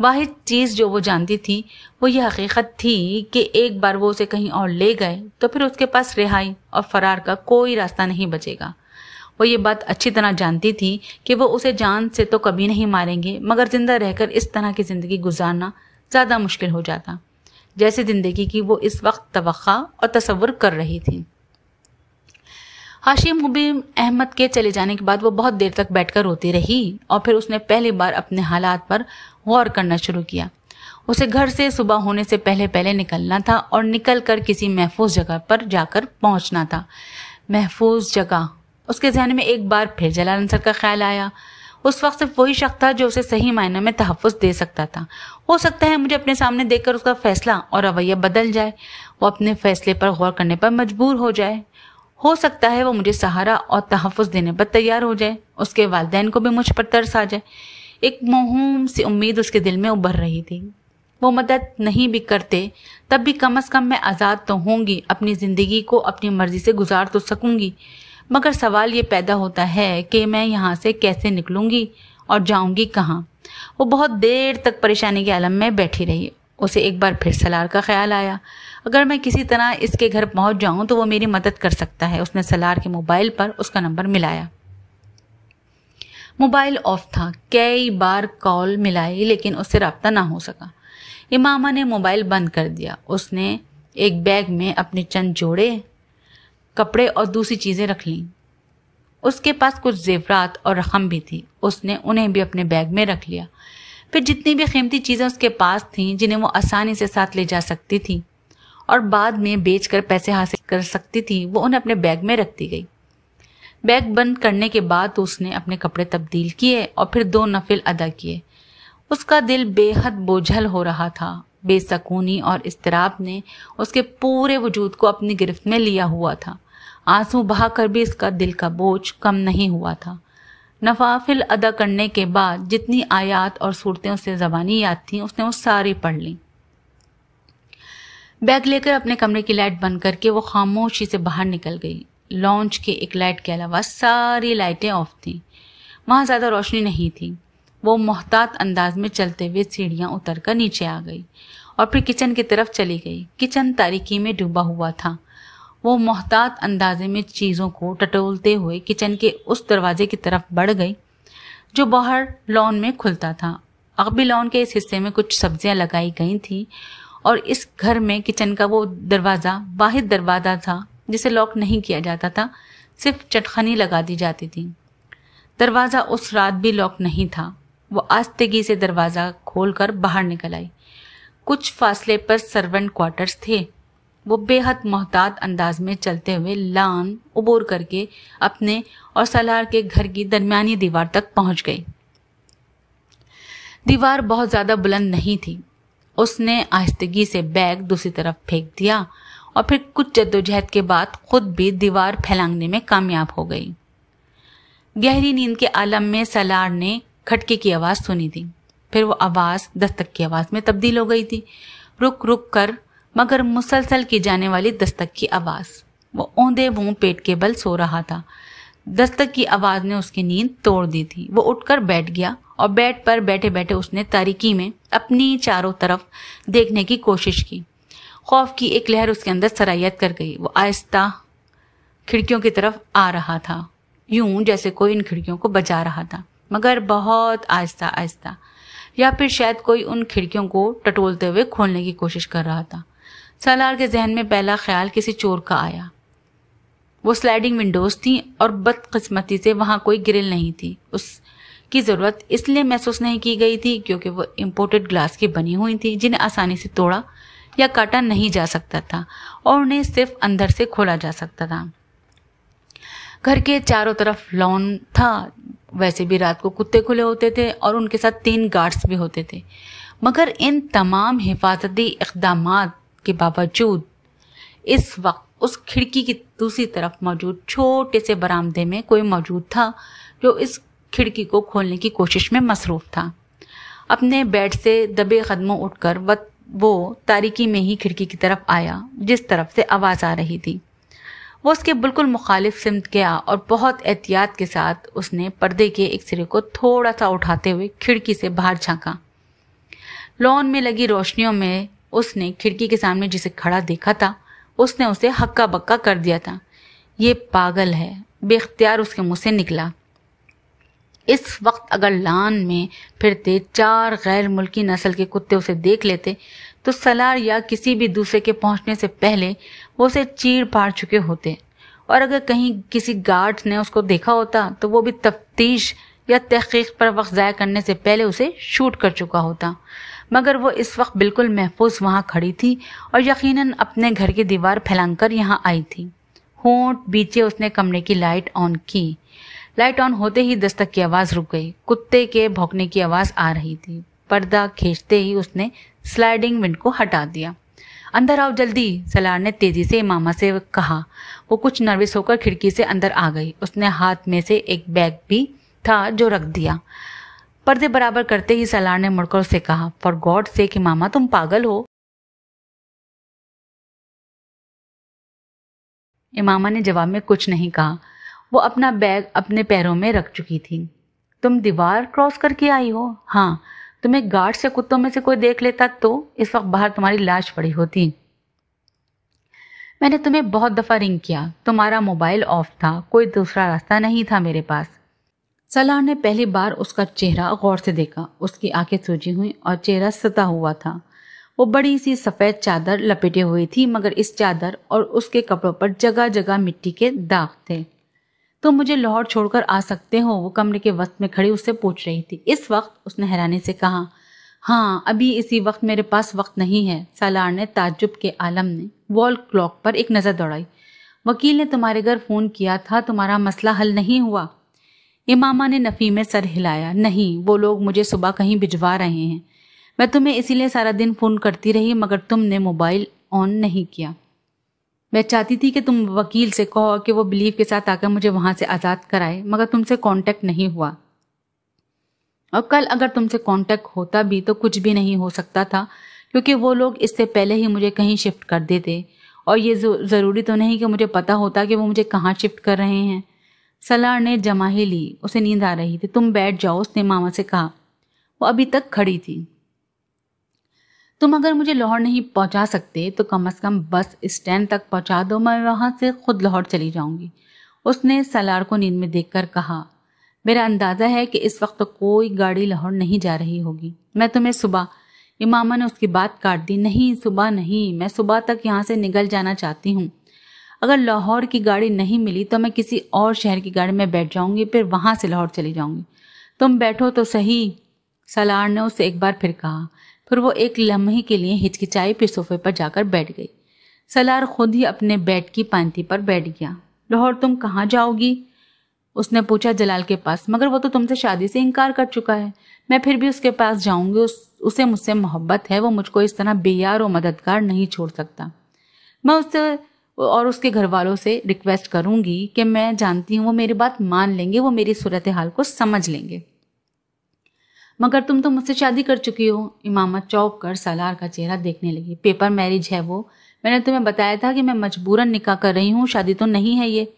वाहिद चीज़ जो वो जानती थी वो ये हकीकत थी कि एक बार वो उसे कहीं और ले गए तो फिर उसके पास रिहाई और फरार का कोई रास्ता नहीं बचेगा। वो ये बात अच्छी तरह जानती थी कि वो उसे जान से तो कभी नहीं मारेंगे, मगर जिंदा रहकर इस तरह की ज़िंदगी गुजारना ज़्यादा मुश्किल हो जाता, जैसे ज़िंदगी की वो इस वक्त तवक्का और तसव्वुर कर रही थी। हाशिम मुबीन अहमद के चले जाने के बाद वो बहुत देर तक बैठकर रोती रही और फिर उसने पहली बार अपने हालात पर गौर करना शुरू किया। उसे घर से सुबह होने से पहले पहले निकलना था और निकल कर किसी महफूज जगह पर जाकर पहुंचना था। महफूज जगह, उसके ज़हन में एक बार फिर जलाल अंसर का ख्याल आया। उस वक्त सिर्फ वही शख्स था जो उसे सही मायने में तहफ़्फ़ुज़ दे सकता था। हो सकता है मुझे अपने सामने देखकर उसका फैसला और रवैया बदल जाए, वो अपने फैसले पर गौर करने पर मजबूर हो जाए। हो सकता है वो मुझे सहारा और तहफ़्फ़ुज़ देने पर तैयार हो जाए, उसके वालिदैन को भी मुझ पर तरस आ जाए। एक मौहूम सी उम्मीद उसके दिल में उभर रही थी। वो मदद नहीं भी करते तब भी कम से कम मैं आज़ाद तो होंगी, अपनी ज़िंदगी को अपनी मर्ज़ी से गुजार तो सकूंगी। मगर सवाल ये पैदा होता है कि मैं यहाँ से कैसे निकलूंगी और जाऊंगी कहाँ। वो बहुत देर तक परेशानी के आलम में बैठी रही। उसे एक बार फिर सलार का ख्याल आया, अगर मैं किसी तरह इसके घर पहुँच जाऊँ तो वो मेरी मदद कर सकता है। उसने सलार के मोबाइल पर उसका नंबर मिलाया। मोबाइल ऑफ था। कई बार कॉल मिलाई लेकिन उससे रब्ता ना हो सका। इमामा ने मोबाइल बंद कर दिया। उसने एक बैग में अपने चंद जोड़े कपड़े और दूसरी चीज़ें रख लीं। उसके पास कुछ ज़ेवरात और रकम भी थी, उसने उन्हें भी अपने बैग में रख लिया। फिर जितनी भी कीमती चीज़ें उसके पास थीं जिन्हें वो आसानी से साथ ले जा सकती थी और बाद में बेचकर पैसे हासिल कर सकती थी, वो उन्हें अपने बैग में रखती गई। बैग बंद करने के बाद उसने अपने कपड़े तब्दील किए और फिर 2 नफिल अदा किए। उसका दिल बेहद बोझल हो रहा था। बेसकूनी और इस्तिराब ने उसके पूरे वजूद को अपनी गिरफ्त में लिया हुआ था। आंसू बहाकर भी इसका दिल का बोझ कम नहीं हुआ था। नवाफिल अदा करने के बाद जितनी आयात और सूरतें उसे ज़बानी याद थीं उसने वो सारी पढ़ लीं। बैग लेकर अपने कमरे की लाइट बंद करके वो खामोशी से बाहर निकल गई। लॉन्च के एक लाइट के अलावा सारी लाइटें ऑफ थीं। वहाँ ज़्यादा रोशनी नहीं थी। वो मोहतात अंदाज में चलते हुए सीढ़ियाँ उतर कर नीचे आ गई और फिर किचन की तरफ चली गई। किचन तारीकी में डूबा हुआ था। वो मोहतात अंदाजे में चीज़ों को टटोलते हुए किचन के उस दरवाजे की तरफ बढ़ गई जो बाहर लॉन में खुलता था। अगबी लॉन के इस हिस्से में कुछ सब्जियां लगाई गई थी और इस घर में किचन का वो दरवाज़ा वाहिद दरवाज़ा था जिसे लॉक नहीं किया जाता था, सिर्फ चटखनी लगा दी जाती थी। दरवाज़ा उस रात भी लॉक नहीं था। वो आस्तेगी से दरवाज़ा खोलकर बाहर निकल आई। कुछ फासले पर सर्वेंट क्वार्टर्स थे। वो बेहद मोहतात अंदाज में चलते हुए लान उबूर करके अपने और सलार के घर की दरमियानी दीवार तक पहुंच गई। दीवार बहुत ज़्यादा बुलंद नहीं थी। उसने आहिस्तगी से बैग दूसरी तरफ फेंक दिया और फिर कुछ जद्दोजहद के बाद खुद भी दीवार फैलांगने में कामयाब हो गई। गहरी नींद के आलम में सलार ने खटके की आवाज़ सुनी थी। फिर वो आवाज़ दस्तक की आवाज़ में तब्दील हो गई थी। रुक रुक कर मगर मुसलसल की जाने वाली दस्तक की आवाज़। वो औंधे मुंह पेट के बल सो रहा था। दस्तक की आवाज़ ने उसकी नींद तोड़ दी थी। वो उठकर बैठ गया और बेड पर बैठे बैठे उसने तारीकी में अपनी चारों तरफ देखने की कोशिश की। खौफ की एक लहर उसके अंदर सरायत कर गई। वो आहिस्ता खिड़कियों की तरफ आ रहा था, यूं जैसे कोई इन खिड़कियों को बजा रहा था, मगर बहुत आहिस्ता आहिस्ता, या फिर शायद कोई उन खिड़कियों को टटोलते हुए खोलने की कोशिश कर रहा था। सलार के जहन में पहला ख्याल किसी चोर का आया। वो स्लाइडिंग विंडोज थी और बदकिस्मती से वहां कोई ग्रिल नहीं थी। उसकी ज़रूरत इसलिए महसूस नहीं की गई थी क्योंकि वो इम्पोर्टेड ग्लास की बनी हुई थी जिन्हें आसानी से तोड़ा या काटा नहीं जा सकता था और उन्हें सिर्फ अंदर से खोला जा सकता था। घर के चारों तरफ लॉन था। वैसे भी रात को कुत्ते खुले होते थे और उनके साथ 3 गार्ड्स भी होते थे, मगर इन तमाम हिफाजती इक़दामात के बावजूद इस वक्त उस खिड़की की दूसरी तरफ मौजूद छोटे से बरामदे में कोई मौजूद था जो इस खिड़की को खोलने की कोशिश में मसरूफ था। अपने बेड से दबे कदमों उठकर वो तारीकी में ही खिड़की की तरफ आया जिस तरफ से आवाज़ आ रही थी। वो उसके बिल्कुल मुखालिफ सिमत गया और बहुत एहतियात के साथ उसने पर्दे के एक सिरे को थोड़ा सा उठाते हुए खिड़की से बाहर झांका। लॉन में लगी रोशनियों में उसने खिड़की के सामने जिसे खड़ा देखा था उसने उसे हक्का बक्का कर दिया था। ये पागल है, बेख्तियार उसके मुंह से निकला। इस वक्त अगर लान में फिरते 4 गैर मुल्की नस्ल के कुत्ते उसे देख लेते तो सलार या किसी भी दूसरे के पहुंचने से पहले वो उसे चीर फाड़ चुके होते, और अगर कहीं किसी गार्ड ने उसको देखा होता तो वो भी तफ्तीश या तहकीक पर वक्त ज़ाया करने से पहले उसे शूट कर चुका होता। मगर वो इस वक्त बिल्कुल महफूज वहाँ खड़ी थी और यकीनन अपने घर की दीवार फैलाकर यहाँ आई थी। होंठ बीचे उसने कमरे की लाइट ऑन की। लाइट ऑन होते ही दस्तक की आवाज़ रुक गई। कुत्ते के भौंकने की आवाज़ आ रही थी। पर्दा खींचते ही उसने स्लाइडिंग विंड को हटा दिया। अंदर आओ जल्दी, सलार ने तेजी से इमामा से कहा। वो कुछ नर्वस होकर खिड़की से अंदर आ गई। उसने हाथ में से एक बैग भी था जो रख दिया। पर्दे बराबर करते ही सलार ने मुड़कर उससे कहा, फॉर गॉड सेक इमामा, तुम पागल हो? इमामा ने जवाब में कुछ नहीं कहा। वो अपना बैग अपने पैरों में रख चुकी थी। तुम दीवार क्रॉस करके आई हो? हाँ। तुम्हें गार्ड्स या कुत्तों में से कोई देख लेता तो इस वक्त बाहर तुम्हारी लाश पड़ी होती। मैंने तुम्हें बहुत दफ़ा रिंग किया, तुम्हारा मोबाइल ऑफ था, कोई दूसरा रास्ता नहीं था मेरे पास। सलार ने पहली बार उसका चेहरा गौर से देखा। उसकी आंखें सूजी हुई और चेहरा सता हुआ था। वो बड़ी सी सफ़ेद चादर लपेटे हुई थी, मगर इस चादर और उसके कपड़ों पर जगह जगह मिट्टी के दाग थे। तुम मुझे लाहौर छोड़कर आ सकते हो? वो कमरे के वक्त में खड़ी उससे पूछ रही थी। इस वक्त? उसने हैरानी से कहा। हाँ, अभी इसी वक्त मेरे पास वक्त नहीं है। सलार ने ताज्जुब के आलम ने वॉल क्लॉक पर एक नज़र दौड़ाई। वकील ने तुम्हारे घर फ़ोन किया था, तुम्हारा मसला हल नहीं हुआ? इमामा ने नफ़ी में सर हिलाया। नहीं, वो लोग मुझे सुबह कहीं भिजवा रहे हैं। मैं तुम्हें इसीलिए सारा दिन फ़ोन करती रही, मगर तुमने मोबाइल ऑन नहीं किया। मैं चाहती थी कि तुम वकील से कहो कि वो बिलीव के साथ आकर मुझे वहाँ से आज़ाद कराए, मगर तुमसे कांटेक्ट नहीं हुआ। और कल अगर तुमसे कांटेक्ट होता भी तो कुछ भी नहीं हो सकता था, क्योंकि वो लोग इससे पहले ही मुझे कहीं शिफ्ट कर देते, और ये ज़रूरी तो नहीं कि मुझे पता होता कि वो मुझे कहाँ शिफ्ट कर रहे हैं। सलार ने जमा ही ली। उसे नींद आ रही थी। तुम बैठ जाओ, उसने मामा से कहा। वो अभी तक खड़ी थी। तुम अगर मुझे लाहौर नहीं पहुंचा सकते तो कम से कम बस स्टैंड तक पहुंचा दो, मैं वहां से खुद लाहौर चली जाऊंगी। उसने सलार को नींद में देखकर कहा। मेरा अंदाज़ा है कि इस वक्त तो कोई गाड़ी लाहौर नहीं जा रही होगी। मैं तुम्हें सुबह। इमामा ने उसकी बात काट दी। नहीं, सुबह नहीं, मैं सुबह तक यहाँ से निकल जाना चाहती हूँ। अगर लाहौर की गाड़ी नहीं मिली तो मैं किसी और शहर की गाड़ी में बैठ जाऊंगी, फिर वहां से लाहौर चली जाऊंगी। तुम बैठो तो सही, सलार ने उसे एक बार फिर कहा। फिर वो एक लम्हे के लिए हिचकिचाई फिर सोफे पर जाकर बैठ गई। सलार खुद ही अपने बेड की पांति पर बैठ गया। लाहौर तुम कहाँ जाओगी? उसने पूछा। जलाल के पास। मगर वो तो तुमसे शादी से इनकार कर चुका है। मैं फिर भी उसके पास जाऊंगी। उसे मुझसे मोहब्बत है। वो मुझको इस तरह बेयार और मददगार नहीं छोड़ सकता। मैं उससे और उसके घर वालों से रिक्वेस्ट करूंगी कि मैं जानती हूँ वो मेरी बात मान लेंगे, वो मेरी सूरत हाल को समझ लेंगे। मगर तुम तो मुझसे शादी कर चुकी हो। इमामा चौंक कर सलार का चेहरा देखने लगी। पेपर मैरिज है वो। मैंने तुम्हें बताया था कि मैं मजबूरन निकाह कर रही हूँ, शादी तो नहीं है ये।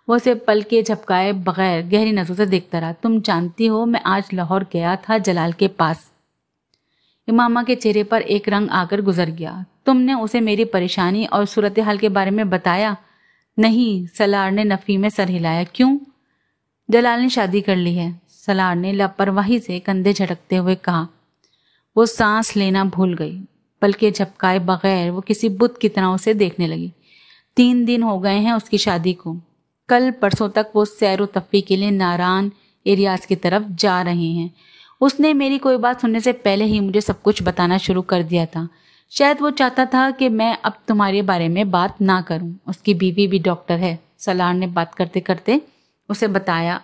वो उसे पलके झपकाए बगैर गहरी नजरों से देखता रहा। तुम जानती हो मैं आज लाहौर गया था जलाल के पास। इमामा के चेहरे पर एक रंग आकर गुजर गया। तुमने उसे मेरी परेशानी और सूरत हाल के बारे में बताया? नहीं, सलार ने नफ़ी में सर हिलाया। क्यों? जलाल ने शादी कर ली है, सलार ने लापरवाही से कंधे झटकते हुए कहा। वो सांस लेना भूल गई। पलके झपकाए बगैर वो किसी बुत की तरह उसे देखने लगी। 3 दिन हो गए हैं उसकी शादी को। कल परसों तक वो सैर व तफरीह के लिए नारान एरियाज की तरफ जा रहे हैं। उसने मेरी कोई बात सुनने से पहले ही मुझे सब कुछ बताना शुरू कर दिया था। शायद वो चाहता था कि मैं अब तुम्हारे बारे में बात ना करूं। उसकी बीवी भी डॉक्टर है। सलार ने बात करते करते उसे बताया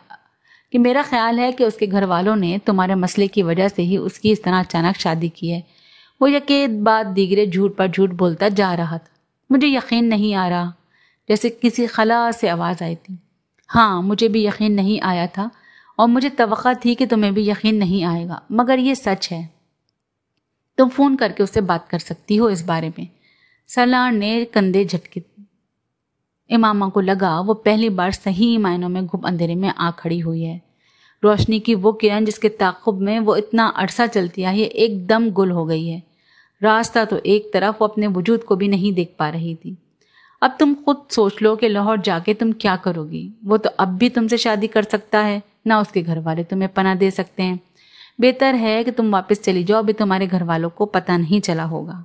कि मेरा ख्याल है कि उसके घर वालों ने तुम्हारे मसले की वजह से ही उसकी इस तरह अचानक शादी की है। वो यके बाद दीगरे झूठ पर झूठ बोलता जा रहा था। मुझे यकीन नहीं आ रहा। जैसे किसी खला से आवाज़ आई थी। हाँ, मुझे भी यकीन नहीं आया था और मुझे तवक्का थी कि तुम्हें भी यकीन नहीं आएगा, मगर ये सच है। तुम फ़ोन करके उससे बात कर सकती हो इस बारे में। सलार ने कंधे झटके। इमामा को लगा वो पहली बार सही मायनों में घुप अंधेरे में आ खड़ी हुई है। रोशनी की वो किरण जिसके ताक़ुब में वो इतना अरसा चलती आई है एकदम गुल हो गई है। रास्ता तो एक तरफ वो अपने वजूद को भी नहीं देख पा रही थी। अब तुम खुद सोच लो कि लाहौर जाके तुम क्या करोगी। वो तो अब भी तुमसे शादी कर सकता है, ना उसके घर वाले तुम्हें पनाह दे सकते हैं। बेहतर है कि तुम वापस चली जाओ, अभी तुम्हारे घर वालों को पता नहीं चला होगा।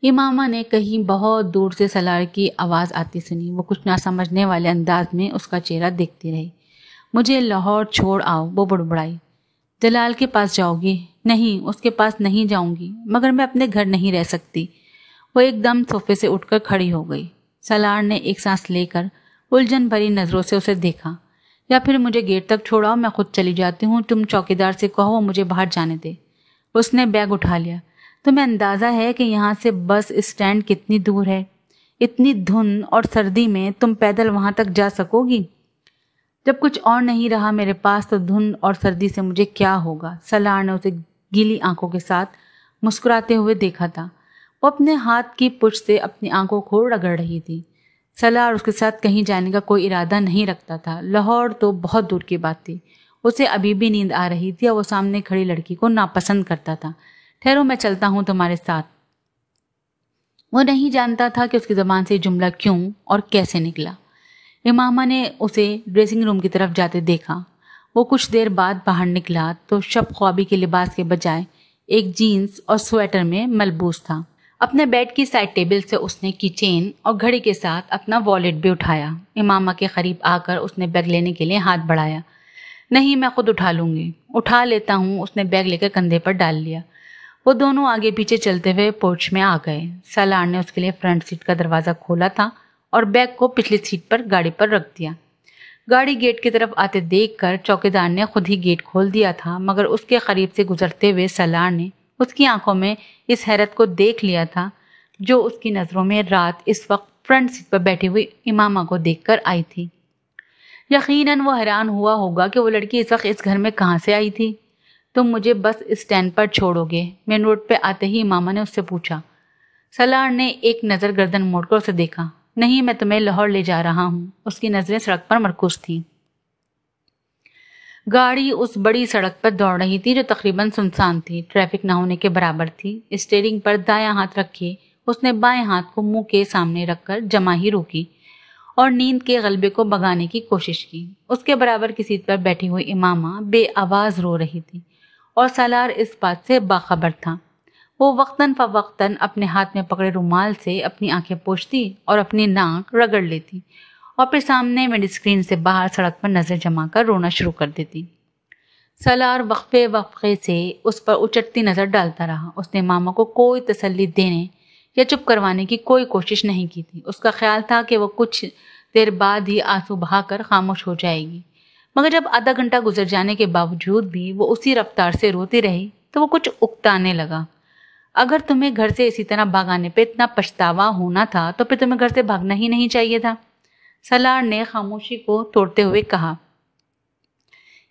इमामा ने कहीं बहुत दूर से सलार की आवाज़ आती सुनी। वो कुछ ना समझने वाले अंदाज में उसका चेहरा देखती रही। मुझे लाहौर छोड़ आओ, वो बुड़बुड़ाई। जलाल के पास जाओगी? नहीं, उसके पास नहीं जाऊंगी, मगर मैं अपने घर नहीं रह सकती। वो एकदम सोफे से उठकर खड़ी हो गई। सलार ने एक सांस लेकर उलझन भरी नज़रों से उसे देखा। या फिर मुझे गेट तक छोड़ाओ, मैं खुद चली जाती हूँ। तुम चौकीदार से कहो वो मुझे बाहर जाने दे। उसने बैग उठा लिया। तुम्हें अंदाज़ा है कि यहाँ से बस स्टैंड कितनी दूर है? इतनी धुंध और सर्दी में तुम पैदल वहाँ तक जा सकोगी? जब कुछ और नहीं रहा मेरे पास तो धुंध और सर्दी से मुझे क्या होगा? सलार ने उसे गीली आंखों के साथ मुस्कुराते हुए देखा था। वो अपने हाथ की पुछ से अपनी आंखों को रगड़ रही थी। सलार उसके साथ कहीं जाने का कोई इरादा नहीं रखता था। लाहौर तो बहुत दूर की बात थी। उसे अभी भी नींद आ रही थी और वो सामने खड़ी लड़की को नापसंद करता था। ठहरो, मैं चलता हूँ तुम्हारे साथ। वो नहीं जानता था कि उसकी ज़बान से जुमला क्यों और कैसे निकला। इमामा ने उसे ड्रेसिंग रूम की तरफ जाते देखा। वो कुछ देर बाद बाहर निकला तो शब ख्वाबी के लिबास के बजाय एक जीन्स और स्वेटर में मलबूस था। अपने बेड की साइड टेबल से उसने कीचेन और घड़ी के साथ अपना वॉलेट भी उठाया। इमामा के करीब आकर उसने बैग लेने के लिए हाथ बढ़ाया। नहीं, मैं खुद उठा लूँगी। उठा लेता हूँ। उसने बैग लेकर कंधे पर डाल लिया। वो दोनों आगे पीछे चलते हुए पोर्च में आ गए। सलार ने उसके लिए फ्रंट सीट का दरवाज़ा खोला था और बैग को पिछली सीट पर गाड़ी पर रख दिया। गाड़ी गेट की तरफ आते देखकर चौकीदार ने खुद ही गेट खोल दिया था, मगर उसके करीब से गुजरते हुए सलार ने उसकी आंखों में इस हैरत को देख लिया था जो उसकी नज़रों में रात इस वक्त फ्रंट सीट पर बैठी हुई इमामा को देखकर आई थी। यकीनन वो हैरान हुआ होगा कि वो लड़की इस वक्त इस घर में कहाँ से आई थी। तुम मुझे बस स्टैंड पर छोड़ोगे? मेन रोड पे आते ही इमामा ने उससे पूछा। सलार ने एक नज़र गर्दन मोड़कर उसे देखा। नहीं, मैं तुम्हें लाहौर ले जा रहा हूँ। उसकी नज़रें सड़क पर मरकूज थीं। गाड़ी उस बड़ी सड़क पर दौड़ रही थी जो तकरीबन सुनसान थी, ट्रैफिक न होने के बराबर थी। स्टीयरिंग पर दायां हाथ रखे उसने बाएं हाथ को मुंह के सामने रखकर जमा ही रोकी और नींद के गलबे को भगाने की कोशिश की। उसके बराबर की सीट पर बैठी हुई इमामा बेआवाज रो रही थी और सलार इस बात से बाखबर था। वो वक्तन फवक्तन अपने हाथ में पकड़े रुमाल से अपनी आंखें पोंछती और अपनी नाक रगड़ लेती और फिर सामने विंड स्क्रीन से बाहर सड़क पर नजर जमाकर रोना शुरू कर देती। सलार वक्फे वक्फे से उस पर उचटती नजर डालता रहा। उसने मामा को कोई तसल्ली देने या चुप करवाने की कोई कोशिश नहीं की थी। उसका ख्याल था कि वो कुछ देर बाद ही आंसू बहाकर खामोश हो जाएगी, मगर जब आधा घंटा गुजर जाने के बावजूद भी वो उसी रफ्तार से रोती रही तो वो कुछ उकताने लगा। अगर तुम्हें घर से इसी तरह भागाने पे इतना पछतावा होना था तो फिर तुम्हें घर से भागना ही नहीं चाहिए था। सलार ने खामोशी को तोड़ते हुए कहा।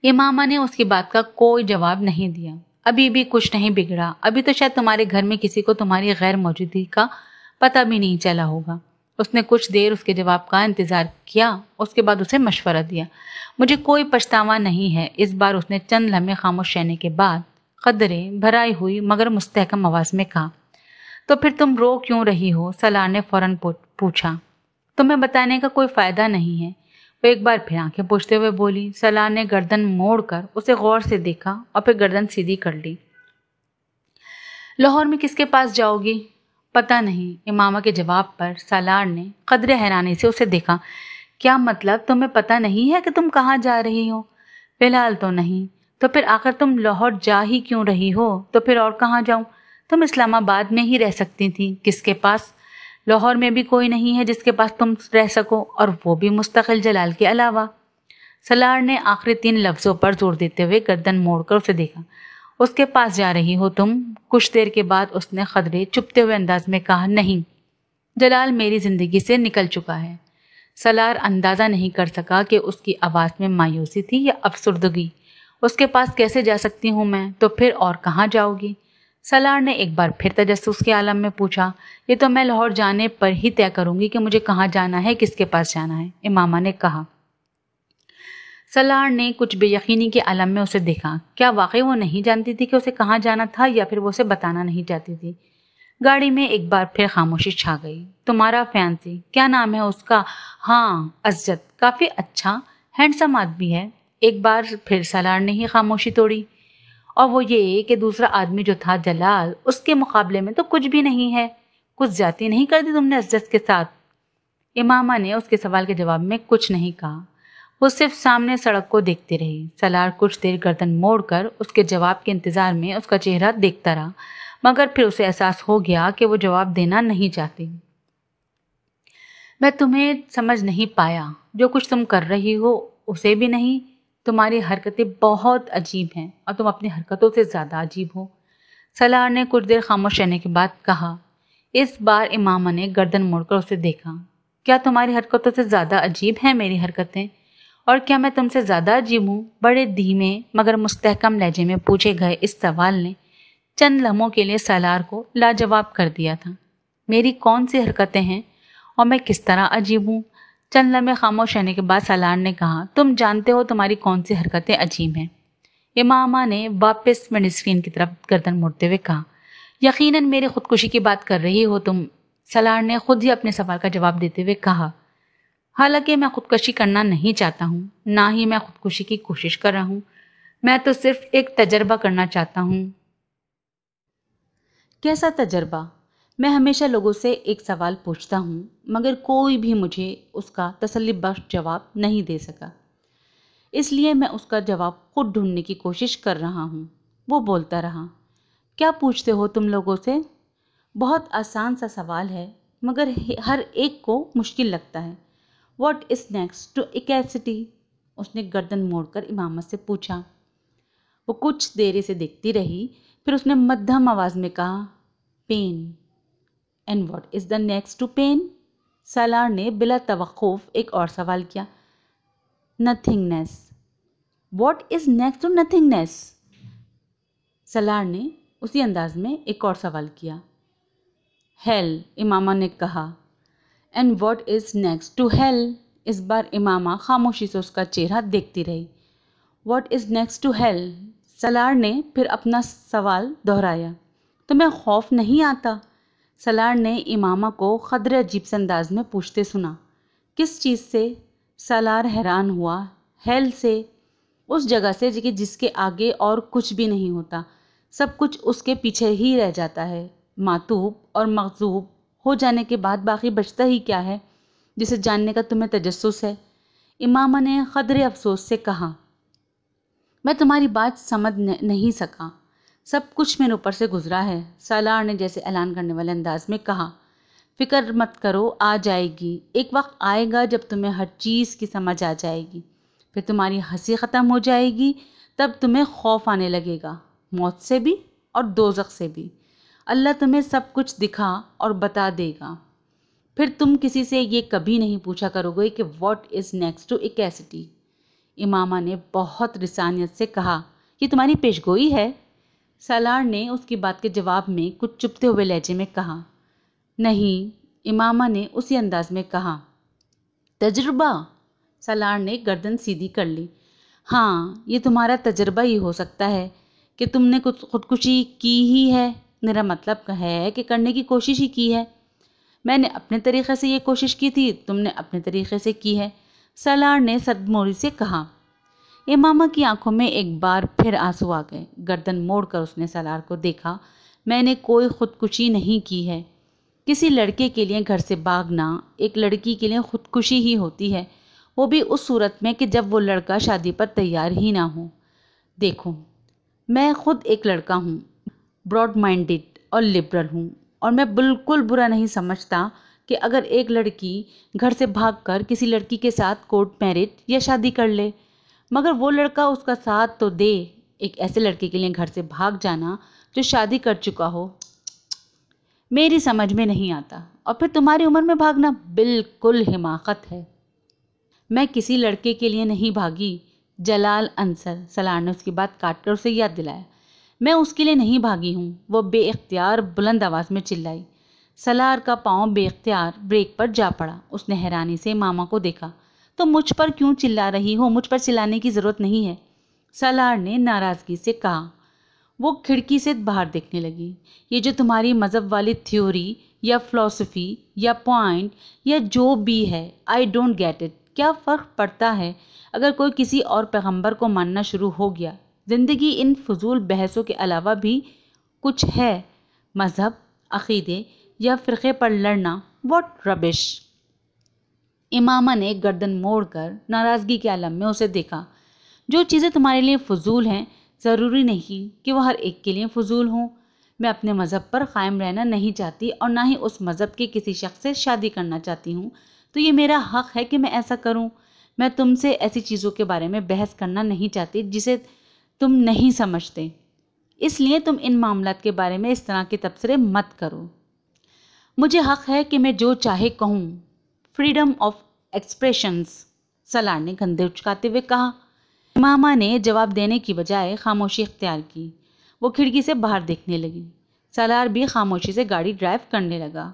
इमामा ने उसकी बात का कोई जवाब नहीं दिया। अभी भी कुछ नहीं बिगड़ा। अभी तो शायद तुम्हारे घर में किसी को तुम्हारी गैर मौजूदगी का पता भी नहीं चला होगा। उसने कुछ देर उसके जवाब का इंतजार किया। उसके बाद उसे मशवरा दिया। मुझे कोई पछतावा नहीं है। इस बार उसने चंद लम्हे खामोश रहने के बाद कदरे भराई हुई मगर मुस्तहकम आवाज में कहा। तो फिर तुम रो क्यों रही हो? सलार ने फौरन पूछा। तुम्हें बताने का कोई फायदा नहीं है। वो एक बार फिर आंखें पोंछते हुए बोली। सलार ने गर्दन मोड़कर उसे गौर से देखा और फिर गर्दन सीधी कर ली। लाहौर में किसके पास जाओगी? पता नहीं। इमामा के जवाब पर सलार ने कदरे हैरानी से उसे देखा। क्या मतलब? तुम्हें पता नहीं है कि तुम कहाँ जा रही हो? फिलहाल तो नहीं। तो फिर आखिर तुम लाहौर जा ही क्यों रही हो? तो फिर और कहाँ जाऊं? तुम इस्लामाबाद में ही रह सकती थी। किसके पास? लाहौर में भी कोई नहीं है जिसके पास तुम रह सको, और वो भी मुस्तकिल जलाल के अलावा। सलार ने आखिरी 3 लफ्जों पर जोर देते हुए गर्दन मोड़कर उसे देखा। उसके पास जा रही हो तुम? कुछ देर के बाद उसने खदरे चुपते हुए अंदाज में कहा। नहीं, जलाल मेरी जिंदगी से निकल चुका है। सलार अंदाजा नहीं कर सका कि उसकी आवाज में मायूसी थी या अफसुर्दगी। उसके पास कैसे जा सकती हूँ मैं? तो फिर और कहाँ जाओगी? सलार ने एक बार फिर तजस्सुस के आलम में पूछा। ये तो मैं लाहौर जाने पर ही तय करूंगी कि मुझे कहाँ जाना है, किसके पास जाना है, इमामा ने कहा। सलार ने कुछ बेयकीनी के आलम में उसे देखा। क्या वाकई वो नहीं जानती थी कि उसे कहाँ जाना था, या फिर वो उसे बताना नहीं चाहती थी? गाड़ी में एक बार फिर खामोशी छा गई। तुम्हारा फैंसी, क्या नाम है उसका? हाँ, अज़्ज़त। काफ़ी अच्छा हैंडसम आदमी है। एक बार फिर सलार ने ही खामोशी तोड़ी। और वो ये कि दूसरा आदमी जो था जलाल, उसके मुकाबले में तो कुछ भी नहीं है। कुछ ज्यादती नहीं कर दी तुमने अज़्ज़त के साथ? इमामा ने उसके सवाल के जवाब में कुछ नहीं कहा। वो सिर्फ सामने सड़क को देखती रही। सलार कुछ देर गर्दन मोड़कर उसके जवाब के इंतजार में उसका चेहरा देखता रहा, मगर फिर उसे एहसास हो गया कि वो जवाब देना नहीं चाहती। میں تمہیں سمجھ نہیں پایا، جو کچھ تم کر رہی ہو اسے بھی نہیں، تمہاری حرکتیں بہت عجیب ہیں اور تم اپنی حرکتوں سے زیادہ عجیب ہو۔ سالار نے کچھ دیر خاموش رہنے کے بعد کہا۔ اس بار امامہ نے گردن موڑ کر اسے دیکھا۔ کیا تمہاری حرکتوں سے زیادہ عجیب ہیں میری حرکتیں؟ اور کیا میں تم سے زیادہ عجیب ہوں؟ بڑے دھیمے مگر مستحکم لہجے میں پوچھے گئے اس سوال نے چند لمحوں کے لیے سالار کو لاجواب کر دیا تھا۔ میری کون سی حرکتیں ہیں اور میں کس طرح عجیب ہوں؟ چند لمحے خاموش رہنے کے بعد سالار نے کہا، تم جانتے ہو تمہاری کون سی حرکتیں عجیب ہیں؟ امامہ نے واپس ونڈسکرین کی طرف گردن موڑتے ہوئے کہا، یقیناً میری خودکشی کی بات کر رہی ہو تم۔ سالار نے خود ہی اپنے سوال کا جواب دیتے ہوئے کہا، حالانکہ میں خودکشی کرنا نہیں چاہتا ہوں، نہ ہی میں خودکشی کی کوشش کر رہا ہوں، میں تو صرف ایک تجربہ کرنا چاہتا ہوں۔ کیسا تجربہ؟ میں ہمیشہ لوگوں سے ایک سوال پوچھتا ہوں مگر کوئی بھی مجھے اس کا تسلی بخش جواب نہیں دے سکا، اس لیے میں اس کا جواب خود ڈھونڈنے کی کوشش کر رہا ہوں۔ وہ بولتا رہا، کیا پوچھتے ہو تم لوگوں سے؟ بہت آسان سا سوال ہے مگر ہر ایک کو مشکل لگتا ہے۔ What is next to ecstasy? اس نے گردن موڑ کر امامہ سے پوچھا۔ وہ کچھ دیر سے دیکھتی رہی، پھر اس نے مدھم آواز میں کہا، pain. And what is the next to pain? Salar نے بلا توقف ایک اور سوال کیا۔ Nothingness. What is next to nothingness? Salar نے اسی انداز میں ایک اور سوال کیا۔ ہیل، امامہ نے کہا۔ And what is next to hell? اس بار امامہ خاموشی سے اس کا چہرہ دیکھتی رہی۔ What is next to hell? Salar نے پھر اپنا سوال دہرایا۔ تمہیں خوف نہیں آتا؟ سالار نے امامہ کو قدرے عجیب سے انداز میں پوچھتے سنا۔ کس چیز سے؟ سالار حیران ہوا۔ ہیل سے، اس جگہ سے جس کے آگے اور کچھ بھی نہیں ہوتا، سب کچھ اس کے پیچھے ہی رہ جاتا ہے۔ معطوب اور مغصوب ہو جانے کے بعد باقی بچتا ہی کیا ہے جسے جاننے کا تمہیں تجسس ہے؟ امامہ نے قدرے افسوس سے کہا، میں تمہاری بات سمجھ نہیں سکا، سب کچھ میرے اوپر سے گزرا ہے۔ سالار نے جیسے اعلان کرنے والے انداز میں کہا، فکر مت کرو، آ جائے گی، ایک وقت آئے گا جب تمہیں ہر چیز کی سمجھ آ جائے گی، پھر تمہاری ہنسی ختم ہو جائے گی، تب تمہیں خوف آنے لگے گا، موت سے بھی اور دوزخ سے بھی۔ اللہ تمہیں سب کچھ دکھا اور بتا دے گا، پھر تم کسی سے یہ کبھی نہیں پوچھا کرو گے کہ واٹ از نیکسٹ ٹو ایکیسٹی۔ امامہ نے بہت رسانیت سے کہا، یہ تمہاری پیشگوئی ہے؟ سالار نے اس کی بات کے جواب میں کچھ چپتے ہوئے لہجے میں کہا، نہیں۔ امامہ نے اسی انداز میں کہا، تجربہ؟ سالار نے گردن سیدھی کر لی۔ ہاں، یہ تمہارا تجربہ ہی ہو سکتا ہے کہ تم نے کچھ خودکشی کی ہی ہے، میرا مطلب ہے کہ کرنے کی کوشش ہی کی ہے۔ میں نے اپنے طریقے سے یہ کوشش کی تھی، تم نے اپنے طریقے سے کی ہے، سالار نے صدموری سے کہا۔ امامہ کی آنکھوں میں ایک بار پھر آنسو آ گئے۔ گردن موڑ کر اس نے سالار کو دیکھا۔ میں نے کوئی خودکشی نہیں کی ہے۔ کسی لڑکے کے لیے گھر سے بھاگنا ایک لڑکی کے لیے خودکشی ہی ہوتی ہے، وہ بھی اس صورت میں کہ جب وہ لڑکا شادی پر تیار ہی نہ ہو۔ دیکھو، میں خود ایک لڑکا ہوں، براڈ مائنڈڈ اور لبرل ہوں، اور میں بالکل برا نہیں سمجھتا کہ اگر ایک لڑکی گھر سے بھاگ کر کسی لڑکی کے ساتھ کورٹ میرج یا شادی کر لے، مگر وہ لڑکا اس کا ساتھ تو دے۔ ایک ایسے لڑکے کے لیے گھر سے بھاگ جانا جو شادی کر چکا ہو، میری سمجھ میں نہیں آتا، اور پھر تمہاری عمر میں بھاگنا بالکل حماقت ہے۔ میں کسی لڑکے کے لیے نہیں بھاگی، جلال انصر، سالار نے اس کی بات کاٹ کر اسے یاد دلایا، میں اس کے لیے نہیں بھاگی ہوں۔ وہ بے اختیار بلند آواز میں چلائی۔ سالار کا پاؤں بے اختیار بریک پر جا پڑا۔ اس نے حیرانی سے امامہ کو دیکھا۔ تو مجھ پر کیوں چلا رہی ہو؟ مجھ پر چلانے کی ضرورت نہیں ہے، سالار نے ناراضگی سے کہا۔ وہ کھڑکی سے باہر دیکھنے لگی۔ یہ جو تمہاری مذہب والی تھیوری یا فلسفی یا پوائنٹ یا جو بھی ہے، آئی ڈونٹ گیٹ اٹ۔ کیا فرق پڑتا ہے اگر کوئی کسی اور پیغمبر کو ماننا شروع ہو گیا؟ زندگی ان فضول بحثوں کے علاوہ بھی کچھ ہے؟ مذہب، عقیدے یا فرقے پر لڑنا، واٹ ربش۔ امامہ نے گردن موڑ کر ناراضگی کے عالم میں اسے دیکھا۔ جو چیزیں تمہارے لیے فضول ہیں، ضروری نہیں کہ وہ ہر ایک کے لیے فضول ہوں۔ میں اپنے مذہب پر قائم رہنا نہیں چاہتی اور نہ ہی اس مذہب کے کسی شخص سے شادی کرنا چاہتی ہوں، تو تو یہ میرا حق ہے کہ میں ایسا کروں. میں تم سے ایسی چیزوں کے بارے میں بحث کرنا نہیں چاہتی جسے تم نہیں سمجھتے، اس لیے تم ان معاملات کے بارے میں اس طرح کے تبصرے مت کرو. مجھے حق ہے کہ میں جو چاہے کہوں. فریڈم آف ایکسپریشنز، سالار نے کندھے اچکاتے ہوئے کہا. امامہ نے جواب دینے کی بجائے خاموشی اختیار کی. وہ کھڑکی سے باہر دیکھنے لگی. سالار بھی خاموشی سے گاڑی ڈرائیو کرنے لگا.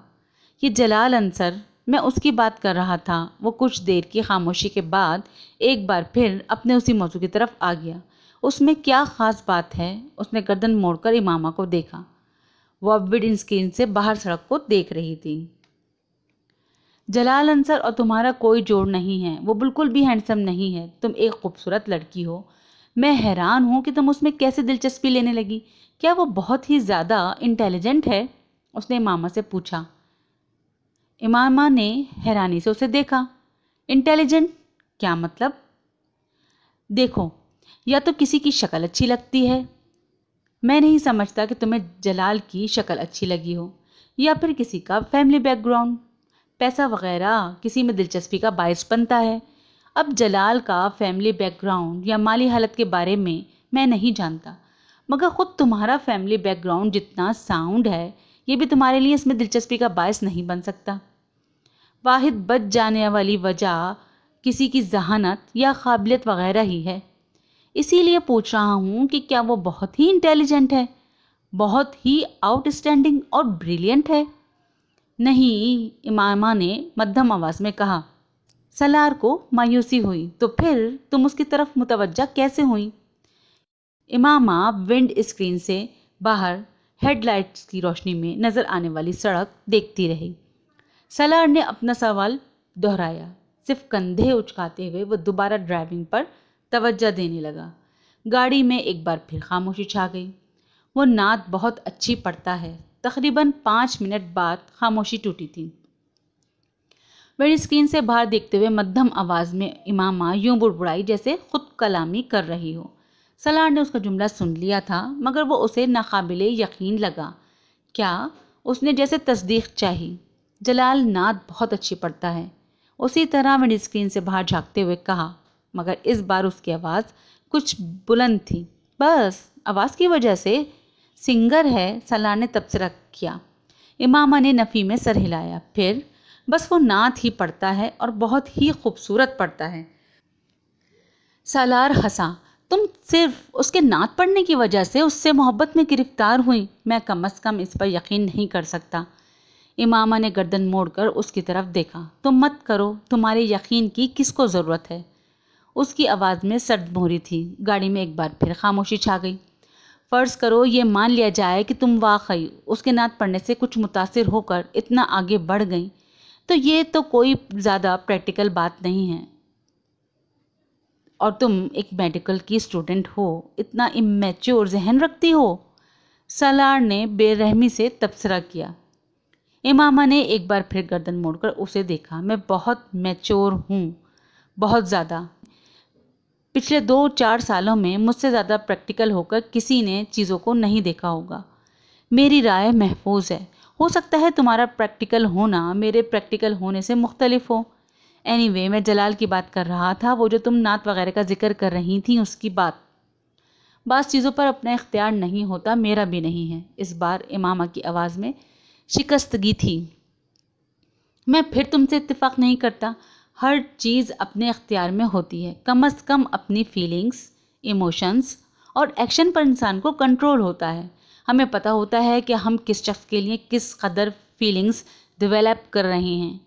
یہ جلال انصر، میں اس کی بات کر رہا تھا. وہ کچھ دیر کی خاموشی کے بعد ایک بار پھر اپنے اسی موضوع کی طرف آ گیا. اس میں کیا خاص بات ہے؟ اس نے گردن موڑ کر امامہ کو دیکھا. وہ اب ونڈ اسکرین سے باہر سڑک کو دیکھ رہی تھی. جلال انصر اور تمہارا کوئی جوڑ نہیں ہے. وہ بالکل بھی ہینڈسم نہیں ہے. تم ایک خوبصورت لڑکی ہو. میں حیران ہوں کہ تم اس میں کیسے دلچسپی لینے لگی. کیا وہ بہت ہی زیادہ انٹیلیجنٹ ہے؟ اس نے امامہ سے پوچھا. امامہ نے حیرانی سے اسے دیکھا. انٹیلیجنٹ کیا مطلب؟ دیکھو، یا تو کسی کی شکل اچھی لگتی ہے، میں نہیں سمجھتا کہ تمہیں جلال کی شکل اچھی لگی ہو، یا پھر کسی کا فیملی بیک گراؤنڈ، پیسہ وغیرہ کسی میں دلچسپی کا باعث بنتا ہے. اب جلال کا فیملی بیک گراؤنڈ یا مالی حالت کے بارے میں نہیں جانتا، مگر خود تمہارا فیملی بیک گراؤنڈ جتنا ساؤنڈ ہے یہ بھی تمہارے لیے اس میں دلچسپی کا باعث نہیں بن سکتا. واحد بچ جانے والی وجہ کسی کی ذہانت یا قابلیت وغیرہ ہی ہے. اسی لیے پوچھ رہا ہوں کہ کیا وہ بہت ہی انٹیلیجنٹ ہے، بہت ہی آؤٹ اسٹینڈنگ اور بریلینٹ ہے؟ نہیں، امامہ نے مدھم آواز میں کہا. سالار کو مایوسی ہوئی. تو پھر تم اس کی طرف متوجہ کیسے ہوئیں؟ امامہ ونڈ اسکرین سے باہر ہیڈ لائٹس کی روشنی میں نظر آنے والی سڑک دیکھتی رہی. سالار نے اپنا سوال دہرایا. صرف کندھے اچکاتے ہوئے وہ دوبارہ ڈرائیونگ پر توجہ دینے لگا. گاڑی میں ایک بار پھر خاموشی چھا گئی. وہ نعت بہت اچھی پڑھتا ہے. تقریباً 5 منٹ بعد خاموشی ٹوٹی تھی. ونڈ اسکرین سے باہر دیکھتے ہوئے مدھم آواز میں امامہ یوں بڑبڑائی جیسے خود کلامی کر رہی ہو. سالار نے اس کا جملہ سن لیا تھا مگر وہ اسے ناقابل یقین لگا. کیا؟ اس نے جیسے تصدیق چاہی. جلال نعت بہت اچھی پڑھتا ہے. اسی طرح ونڈ اسکرین سے باہر جھانکتے ہوئے کہا، مگر اس بار اس کی آواز کچھ بلند تھی. بس آواز کی وجہ سے؟ سنگر ہے، سالار نے تبصرہ کیا. امامہ نے نفی میں سر ہلایا. پھر بس وہ نعت ہی پڑھتا ہے اور بہت ہی خوبصورت پڑھتا ہے. سالار ہنسا. تم صرف اس کے نعت پڑھنے کی وجہ سے اس سے محبت میں گرفتار ہوئی؟ میں کم از کم اس پر یقین نہیں کر سکتا. امامہ نے گردن موڑ کر اس کی طرف دیکھا. تم مت کرو، تمہارے یقین کی کس کو ضرورت ہے؟ اس کی آواز میں سرد مہری تھی. گاڑی میں ایک بار پھر خاموشی چھا گئی. فرض کرو یہ مان لیا جائے کہ تم واقعی اس کے نعت پڑھنے سے کچھ متاثر ہو کر اتنا آگے بڑھ گئیں، تو یہ تو کوئی زیادہ پریکٹیکل بات نہیں ہے. اور تم ایک میڈیکل کی اسٹوڈنٹ ہو، اتنا امیچور ذہن رکھتی ہو؟ سالار نے بے رحمی سے تبصرہ کیا. امامہ نے ایک بار پھر گردن موڑ کر اسے دیکھا. میں بہت میچور ہوں، بہت زیادہ. پچھلے 2-4 سالوں میں مجھ سے زیادہ پریکٹیکل ہو کر کسی نے چیزوں کو نہیں دیکھا ہوگا. میری رائے محفوظ ہے. ہو سکتا ہے تمہارا پریکٹیکل ہونا میرے پریکٹیکل ہونے سے مختلف ہو. اینی وے میں جلال کی بات کر رہا تھا. وہ جو تم نعت وغیرہ کا ذکر کر رہی تھیں اس کی بات. بعض چیزوں پر اپنا اختیار نہیں ہوتا، میرا بھی نہیں ہے. اس بار امامہ کی آواز میں شکستگی تھی. میں پھر تم سے اتفاق نہیں کرتا. ہر چیز اپنے اختیار میں ہوتی ہے. کم از کم اپنی فیلنگز، ایموشنز اور ایکشن پر انسان کو کنٹرول ہوتا ہے. ہمیں پتہ ہوتا ہے کہ ہم کس شخص کے لیے کس قدر فیلنگز ڈیولپ کر رہے ہیں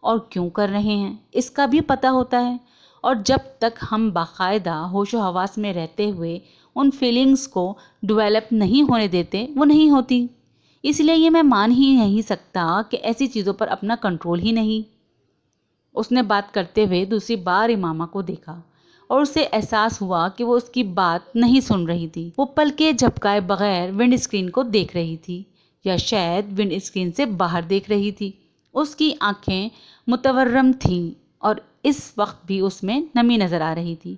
اور کیوں کر رہے ہیں، اس کا بھی پتہ ہوتا ہے. اور جب تک ہم باقاعدہ ہوش و حواس میں رہتے ہوئے ان فیلنگز کو ڈیولپ نہیں ہونے دیتے، وہ نہیں ہوتی. اس لیے یہ میں مان ہی نہیں سکتا کہ ایسی چیزوں پر اپنا کنٹرول ہی نہیں. اس نے بات کرتے ہوئے دوسری بار امامہ کو دیکھا اور اسے احساس ہوا کہ وہ اس کی بات نہیں سن رہی تھی. وہ پلکیں جھپکائے بغیر ونڈ اسکرین کو دیکھ رہی تھی، یا شاید ونڈ اسکرین سے باہر دیکھ رہی تھی. اس کی آنکھیں متورم تھیں اور اس وقت بھی اس میں نمی نظر آ رہی تھی.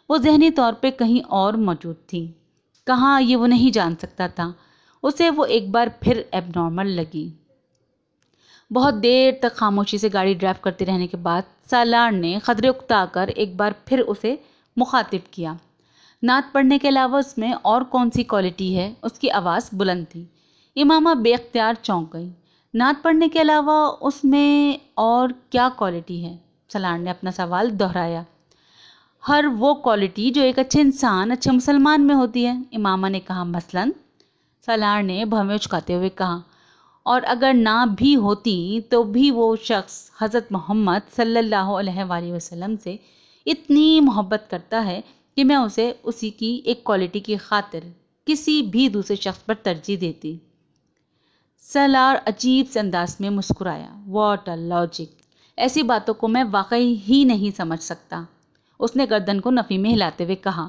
وہ ذہنی طور پہ کہیں اور موجود تھی. کہاں، یہ وہ نہیں جان سکتا تھا. اسے وہ ایک بار پھر ایب نارمل لگی. بہت دیر تک خاموشی سے گاڑی ڈرائیو کرتے رہنے کے بعد سالار نے خدرے اکتا کر ایک بار پھر اسے مخاطب کیا۔ نعت پڑھنے کے علاوہ اس میں اور کون سی کوالٹی ہے؟ اس کی آواز بلند تھی۔ امامہ بے اختیار چونک گئی۔ نعت پڑھنے کے علاوہ اس میں اور کیا کوالٹی ہے؟ سالار نے اپنا سوال دہرایا۔ ہر وہ کوالٹی جو ایک اچھے انسان، اچھے مسلمان میں ہوتی ہے، امامہ نے کہا۔ مثلاً؟ سالار نے بھویں اچکاتے ہوئے کہا، اور اگر نہ بھی ہوتی تو بھی وہ شخص حضرت محمد صلی اللہ علیہ وآلہ وسلم سے اتنی محبت کرتا ہے کہ میں اسے اسی کی ایک کوالٹی کی خاطر کسی بھی دوسرے شخص پر ترجیح دیتی۔ سالار عجیب سے انداز میں مسکرایا۔ What a logic! ایسی باتوں کو میں واقعی ہی نہیں سمجھ سکتا۔ اس نے گردن کو نفی میں ہلاتے ہوئے کہا۔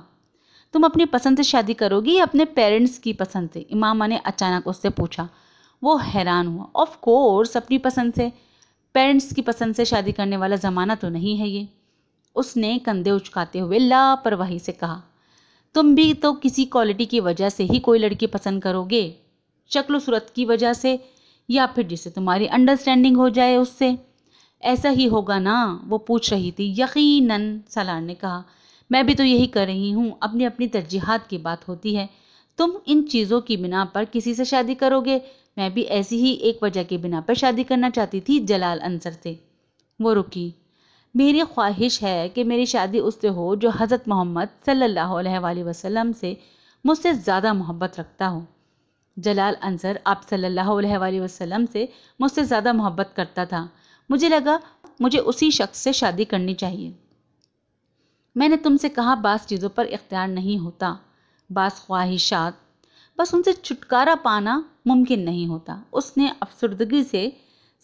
تم اپنی پسند سے شادی کرو گی یا اپنے پیرنٹس کی پسند سے؟ امامہ نے اچانک اس سے پوچھا۔ وہ حیران ہوا۔ آف کورس اپنی پسند سے، پیرنٹس کی پسند سے شادی کرنے والا زمانہ تو نہیں ہے یہ۔ اس نے کندھے اچکاتے ہوئے لاپرواہی سے کہا۔ تم بھی تو کسی کوالٹی کی وجہ سے ہی کوئی لڑکی پسند کرو گے، شکل و صورت کی وجہ سے، یا پھر جسے تمہاری انڈرسٹینڈنگ ہو جائے اس سے۔ ایسا ہی ہوگا نا؟ وہ پوچھ رہی تھی۔ یقیناً، سالار نے کہا۔ میں بھی تو یہی کر رہی ہوں۔ اپنی اپنی ترجیحات کی بات ہوتی ہے۔ تم ان چیزوں کی بنا پر کسی سے شادی کرو گے، میں بھی ایسی ہی ایک وجہ کی بنا پر شادی کرنا چاہتی تھی، جلال انصر سے۔ وہ رکی۔ میری خواہش ہے کہ میری شادی اس سے ہو جو حضرت محمد صلی اللہ علیہ وآلہ وسلم سے مجھ سے زیادہ محبت رکھتا ہو۔ جلال انصر آپ صلی اللہ علیہ وآلہ وسلم سے مجھ سے زیادہ محبت کرتا تھا۔ مجھے لگا مجھے اسی شخص سے شادی کرنی چاہیے۔ میں نے تم سے کہا بعض چیزوں پر اختیار نہیں ہوتا، بعض خواہشات، بس ان سے چھٹکارا پانا ممکن نہیں ہوتا۔ اس نے افسردگی سے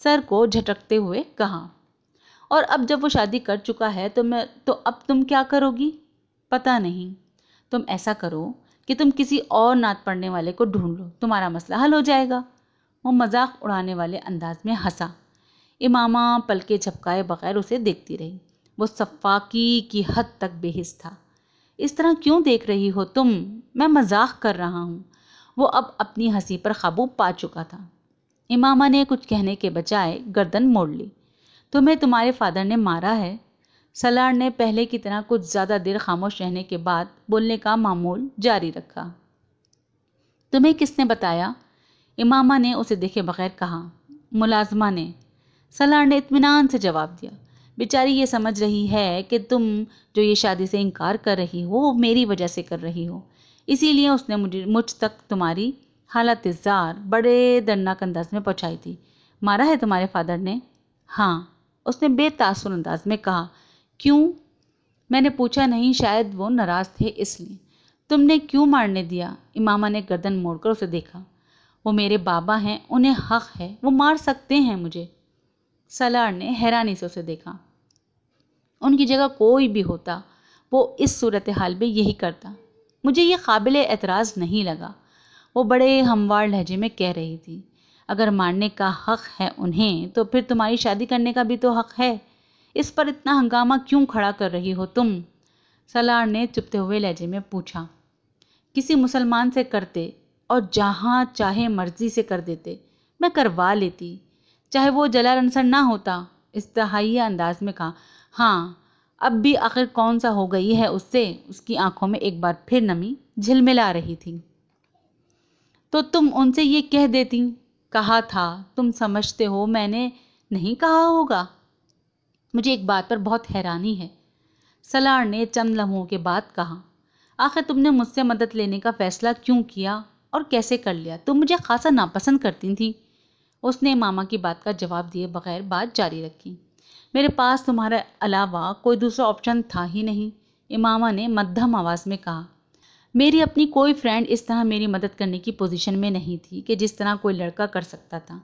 سر کو جھٹکتے ہوئے کہا۔ اور اب جب وہ شادی کر چکا ہے تو اب تم کیا کرو گی؟ پتہ نہیں۔ تم ایسا کرو کہ تم کسی اور نعت پڑھنے والے کو ڈھونڈ لو، تمہارا مسئلہ حل ہو جائے گا۔ وہ مذاق اڑانے والے انداز میں ہنسا۔ امامہ پلکیں جھپکائے بغیر اسے دیکھتی رہی۔ وہ سفاکی کی حد تک بے حس تھا۔ اس طرح کیوں دیکھ رہی ہو تم؟ میں مذاق کر رہا ہوں۔ وہ اب اپنی ہنسی پر قابو پا چکا تھا۔ امامہ نے کچھ کہنے کے بجائے گردن موڑ لی۔ تمہیں تمہارے فادر نے مارا ہے؟ سالار نے پہلے کی طرح کچھ زیادہ دیر خاموش رہنے کے بعد بولنے کا معمول جاری رکھا۔ تمہیں کس نے بتایا؟ امامہ نے اسے دیکھے بغیر کہا۔ ملازمہ نے، سالار نے اطمینان سے جواب دیا۔ بیچاری یہ سمجھ رہی ہے کہ تم جو یہ شادی سے انکار کر رہی ہو وہ میری وجہ سے کر رہی ہو، اسی لیے اس نے مجھ تک تمہاری حالت زار بڑے دردناک انداز میں پہنچائی تھی۔ مارا ہے تمہارے فادر نے؟ ہاں، اس نے بے تاثر انداز میں کہا۔ کیوں؟ میں نے پوچھا نہیں، شاید وہ ناراض تھے اس لیے۔ تم نے کیوں مارنے دیا؟ امامہ نے گردن موڑ کر اسے دیکھا۔ وہ میرے بابا ہیں، انہیں حق ہے، وہ مار سکتے ہیں مجھے۔ سالار نے حیرانی سے اسے دیکھا۔ ان کی جگہ کوئی بھی ہوتا وہ اس صورتحال میں یہی کرتا۔ مجھے یہ قابل اعتراض نہیں لگا۔ وہ بڑے ہموار لہجے میں کہہ رہی تھی۔ اگر مارنے کا حق ہے انہیں تو پھر تمہاری شادی کرنے کا بھی تو حق ہے۔ اس پر اتنا ہنگامہ کیوں کھڑا کر رہی ہو تم؟ سالار نے چپتے ہوئے لہجے میں پوچھا۔ کسی مسلمان سے کرتے اور جہاں چاہے مرضی سے کر دیتے، میں کروا لیتی، چاہے وہ جلال انصر نہ ہوتا۔ استحائیہ انداز میں کہا۔ ہاں، اب بھی آخر کون سا ہو گئی ہے اس سے؟ اس کی آنکھوں میں ایک بار پھر نمی جھلملا رہی تھی۔ تو تم ان سے یہ کہہ دیتی، کہا تھا، تم سمجھتے ہو میں نے نہیں کہا ہوگا؟ مجھے ایک بات پر بہت حیرانی ہے، سالار نے چند لمحوں کے بعد کہا۔ آخر تم نے مجھ سے مدد لینے کا فیصلہ کیوں کیا اور کیسے کر لیا؟ تم مجھے خاصا ناپسند کرتی تھی۔ اس نے امامہ کی بات کا جواب دیے بغیر بات جاری رکھی۔ میرے پاس تمہارے علاوہ کوئی دوسرا آپشن تھا ہی نہیں، امامہ نے مدھم آواز میں کہا۔ میری اپنی کوئی فرینڈ اس طرح میری مدد کرنے کی پوزیشن میں نہیں تھی کہ جس طرح کوئی لڑکا کر سکتا تھا۔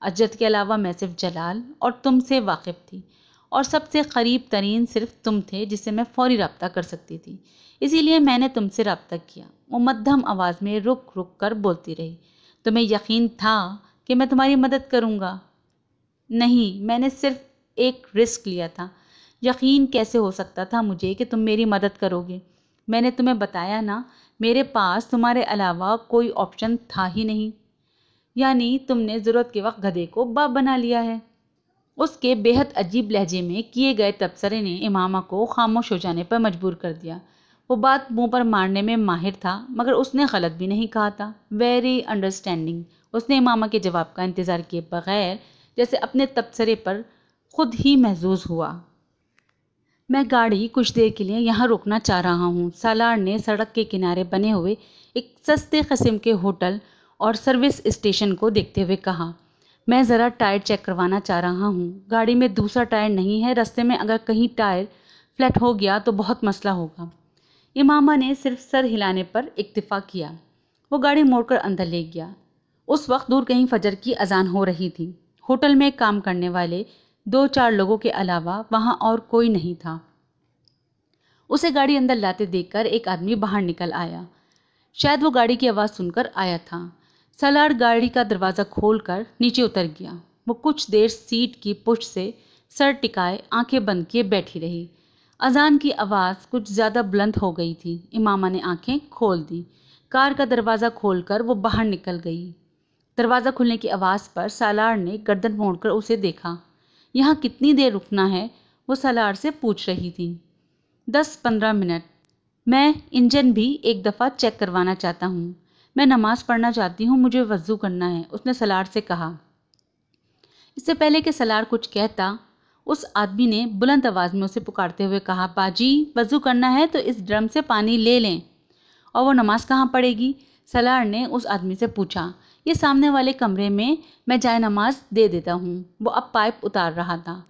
اجت کے علاوہ میں صرف جلال اور تم سے واقف تھی، اور سب سے قریب ترین صرف تم تھے جس سے میں فوری رابطہ کر سکتی تھی، اسی لیے میں نے تم سے رابطہ کیا۔ وہ مدھم آواز میں رک رک کر بولتی رہی۔ تمہیں یقین تھا کہ میں تمہاری مدد کروں گا؟ نہیں، میں نے صرف ایک رسک لیا تھا۔ یقین کیسے ہو سکتا تھا مجھے کہ تم میری مدد کرو گے؟ میں نے تمہیں بتایا نا، میرے پاس تمہارے علاوہ کوئی آپشن تھا ہی نہیں۔ یعنی تم نے ضرورت کے وقت گدھے کو باپ بنا لیا ہے۔ اس کے بے حد عجیب لہجے میں کیے گئے تبصرے نے امامہ کو خاموش ہو جانے پر مجبور کر دیا۔ وہ بات منہ پر مارنے میں ماہر تھا، مگر اس نے غلط بھی نہیں کہا تھا۔ Very understanding. اس نے امامہ کے جواب کا انتظار کیے بغیر جیسے اپنے تبصرے پر خود ہی محظوظ ہوا۔ میں گاڑی کچھ دیر کے لیے یہاں روکنا چاہ رہا ہوں۔ سالار نے سڑک کے کنارے بنے ہوئے ایک سستے قسم کے ہوٹل اور سروس اسٹیشن کو دیکھتے ہوئے کہا۔ میں ذرا ٹائر چیک کروانا چاہ رہا ہوں۔ گاڑی میں دوسرا ٹائر نہیں ہے، راستے میں اگر کہیں ٹائر فلیٹ ہو گیا تو بہت مسئلہ ہوگا۔ امامہ نے صرف سر ہلانے پر اکتفا کیا۔ وہ گاڑی موڑ کر اندر لے گیا۔ اس وقت دور کہیں فجر کی اذان ہو رہی تھی۔ ہوٹل میں کام کرنے والے 2-4 لوگوں کے علاوہ وہاں اور کوئی نہیں تھا۔ اسے گاڑی اندر لاتے دیکھ کر ایک آدمی باہر نکل آیا۔ شاید وہ گاڑی کی آواز سن کر آیا تھا۔ سالار گاڑی کا دروازہ کھول کر نیچے اتر گیا۔ وہ کچھ دیر سیٹ کی پشت سے سر ٹکائے آنکھیں بند کیے بیٹھی رہی۔ اذان کی آواز کچھ زیادہ بلند ہو گئی تھی۔ امامہ نے آنکھیں کھول دیں۔ کار کا دروازہ کھول کر وہ باہر نکل گئی۔ دروازہ کھلنے کی آواز پر سالار نے گردن موڑ کر اسے دیکھا۔ یہاں کتنی دیر رکنا ہے؟ وہ سالار سے پوچھ رہی تھی۔ 10-15 منٹ۔ میں انجن بھی ایک دفعہ چیک کروانا چاہتا ہوں۔ میں نماز پڑھنا چاہتی ہوں، مجھے وضو کرنا ہے، اس نے سالار سے کہا۔ اس سے پہلے کہ سالار کچھ کہتا، اس آدمی نے بلند آواز میں اسے پکارتے ہوئے کہا، باجی وضو کرنا ہے تو اس ڈرم سے پانی لے لیں۔ اور وہ نماز کہاں پڑھے گی؟ سالار نے اس آدمی سے پوچھا۔ یہ سامنے والے کمرے میں جائے نماز دے دیتا ہوں۔ وہ اب پائپ اتار رہا تھا۔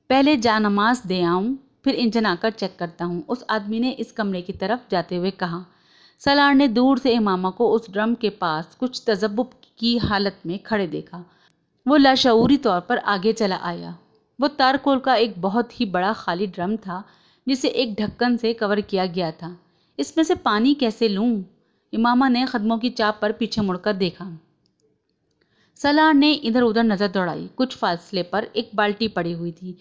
پہلے جائے نماز دے آؤں، پھر انجن آ کر چیک کرتا ہوں، اس آدمی نے اس کمرے کی طرف جاتے ہوئے کہا۔ سالار نے دور سے امامہ کو اس ڈرم کے پاس کچھ تذبذب کی حالت میں کھڑے دیکھا۔ وہ لاشعوری طور پر آگے چلا آیا۔ وہ تارکول کا ایک بہت ہی بڑا خالی ڈرم تھا جسے ایک ڈھکن سے کور کیا گیا تھا۔ اس میں سے پانی کیسے لوں؟ امامہ نے قدموں کی چاپ پر پیچھے مڑ کر دیکھا۔ سالار نے ادھر ادھر نظر دوڑائی۔ کچھ فاصلے پر ایک بالٹی پڑی ہوئی تھی۔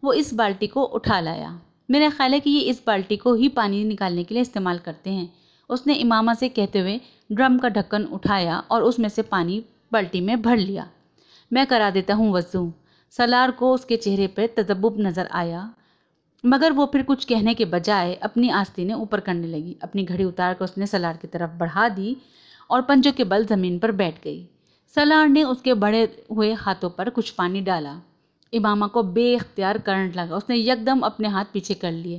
وہ اس بالٹی کو اٹھا لایا۔ میرا خیال ہے کہ یہ اس بالٹی کو ہی پانی نکالنے کے لیے استعمال کرتے ہیں، اس نے امامہ سے کہتے ہوئے ڈرم کا ڈھکن اٹھایا اور اس میں سے پانی بالٹی میں بھر لیا۔ میں کرا دیتا ہوں وضو۔ سالار کو اس کے چہرے پر تذبذب نظر آیا، مگر وہ پھر کچھ کہنے کے بجائے اپنی آستینیں اوپر کرنے لگی۔ اپنی گھڑی اتار کر اس نے سالار کی طرف بڑھا دی اور پنجوں کے بل زمین پر بیٹھ گئی۔ سالار نے اس کے بڑھے ہوئے ہاتھوں پر کچھ پانی ڈالا۔ امامہ کو بے اختیار کرنٹ لگا۔ اس نے یکدم اپنے ہاتھ پیچھے کر لیے۔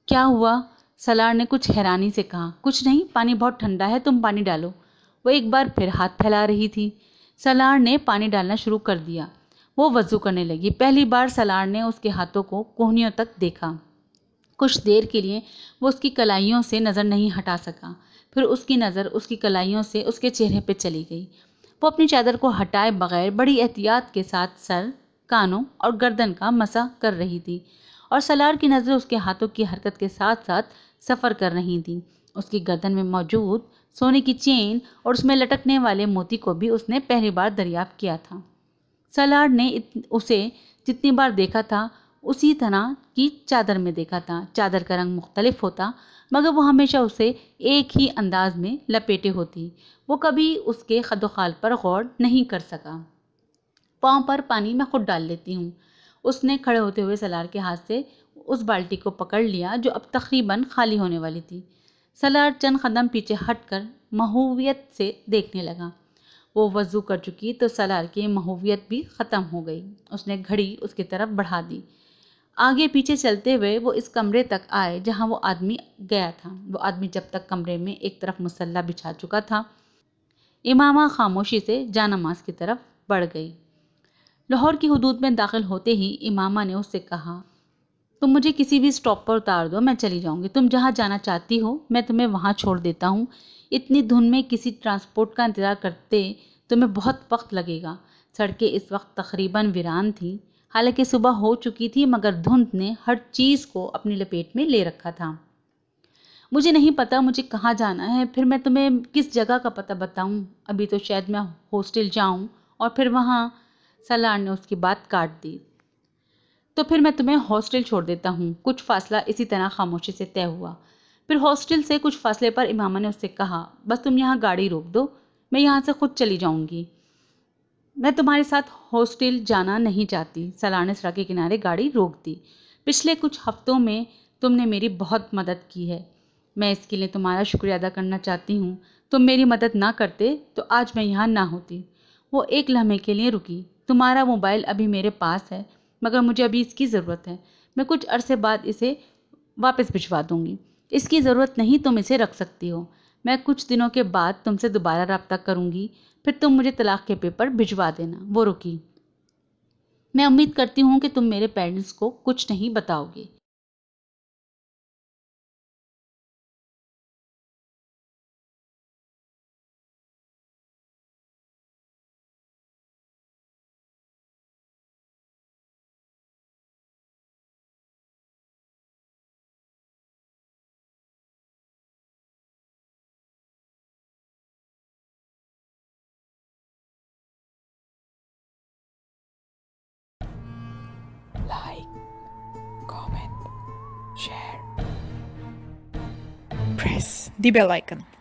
کیا ہوا؟ سالار نے کچھ حیرانی سے کہا۔ کچھ نہیں، پانی بہت ٹھنڈا ہے، تم پانی ڈالو۔ وہ ایک بار پھر ہاتھ پھیلا رہی تھی۔ سالار نے پانی ڈالنا شروع کر دیا۔ وہ وضو کرنے لگی۔ پہلی بار سالار نے اس کے ہاتھوں کو کوہنیوں تک دیکھا۔ کچھ دیر کے لیے وہ اس کی کلائیوں سے نظر نہیں ہٹا سکا۔ پھر اس کی نظر اس کی کلائیوں سے اس کے چہرے پہ چلی گئی۔ وہ اپنی چادر کو ہٹائے بغیر بڑی احتیاط کے ساتھ سر، کانوں اور گردن کا مسح کر رہی تھی، اور سالار کی نظریں اس کے ہاتھوں کی حرکت کے ساتھ ساتھ سفر کر رہی تھیں۔ اس کی گردن میں موجود سونے کی چین اور اس میں لٹکنے والے موتی کو بھی اس نے پہلی بار دریافت کیا تھا۔ سالار نے اسے جتنی بار دیکھا تھا اسی طرح کی چادر میں دیکھا تھا۔ چادر کا رنگ مختلف ہوتا، مگر وہ ہمیشہ اسے ایک ہی انداز میں لپیٹے ہوتی۔ وہ کبھی اس کے خد و خال پر غور نہیں کر سکا۔ پاؤں پر پانی میں خود ڈال لیتی ہوں۔ اس نے کھڑے ہوتے ہوئے سالار کے ہاتھ سے اس بالٹی کو پکڑ لیا جو اب تقریباً خالی ہونے والی تھی۔ سالار چند قدم پیچھے ہٹ کر محویت سے دیکھنے لگا۔ وہ وضو کر چکی تو سالار کی محویت بھی ختم ہو گئی۔ اس نے گھڑی اس کی طرف بڑھا دی۔ آگے پیچھے چلتے ہوئے وہ اس کمرے تک آئے جہاں وہ آدمی گیا تھا۔ وہ آدمی جب تک کمرے میں ایک طرف مصلی بچھا چکا تھا۔ امامہ خاموشی سے جانماز کی طرف بڑھ گئی۔ لاہور کی حدود میں داخل ہوتے ہی امامہ نے اس سے کہا، تم مجھے کسی بھی اسٹاپ پر اتار دو، میں چلی جاؤں گی۔ تم جہاں جانا چاہتی ہو میں تمہیں وہاں چھوڑ دیتا ہوں۔ اتنی دھند میں کسی ٹرانسپورٹ کا انتظار کرتے تمہیں بہت وقت لگے گا۔ سڑکیں اس وقت تقریباً ویران تھیں، حالانکہ صبح ہو چکی تھی، مگر دھند نے ہر چیز کو اپنی لپیٹ میں لے رکھا تھا۔ مجھے نہیں پتا مجھے کہاں جانا ہے، پھر میں تمہیں کس جگہ کا پتہ بتاؤں؟ ابھی تو شاید میں ہاسٹل جاؤں اور پھر وہاں۔ سالار نے اس کی بات کاٹ دی۔ تو پھر میں تمہیں ہاسٹل چھوڑ دیتا ہوں۔ کچھ فاصلہ اسی طرح خاموشی سے طے ہوا۔ پھر ہاسٹل سے کچھ فاصلے پر امامہ نے اس سے کہا، بس تم یہاں گاڑی روک دو، میں یہاں سے خود چلی جاؤں گی۔ میں تمہارے ساتھ ہاسٹل جانا نہیں چاہتی۔ سالار نے سڑک کے کنارے گاڑی روک دی۔ پچھلے کچھ ہفتوں میں تم نے میری بہت مدد کی ہے، میں اس کے لیے تمہارا شکریہ ادا کرنا چاہتی ہوں۔ تم میری مدد نہ کرتے تو آج میں یہاں نہ ہوتی۔ وہ ایک لمحے کے لیے رکی۔ تمہارا موبائل ابھی میرے پاس ہے، مگر مجھے ابھی اس کی ضرورت ہے۔ میں کچھ عرصے بعد اسے واپس بھجوا دوں گی۔ اس کی ضرورت نہیں، تم اسے رکھ سکتی ہو۔ میں کچھ دنوں کے بعد تم سے دوبارہ رابطہ کروں گی، پھر تم مجھے طلاق کے پیپر بھجوا دینا۔ وہ رکی۔ میں امید کرتی ہوں کہ تم میرے پیرنٹس کو کچھ نہیں بتاؤ گے۔ Like, comment, share, press the bell icon.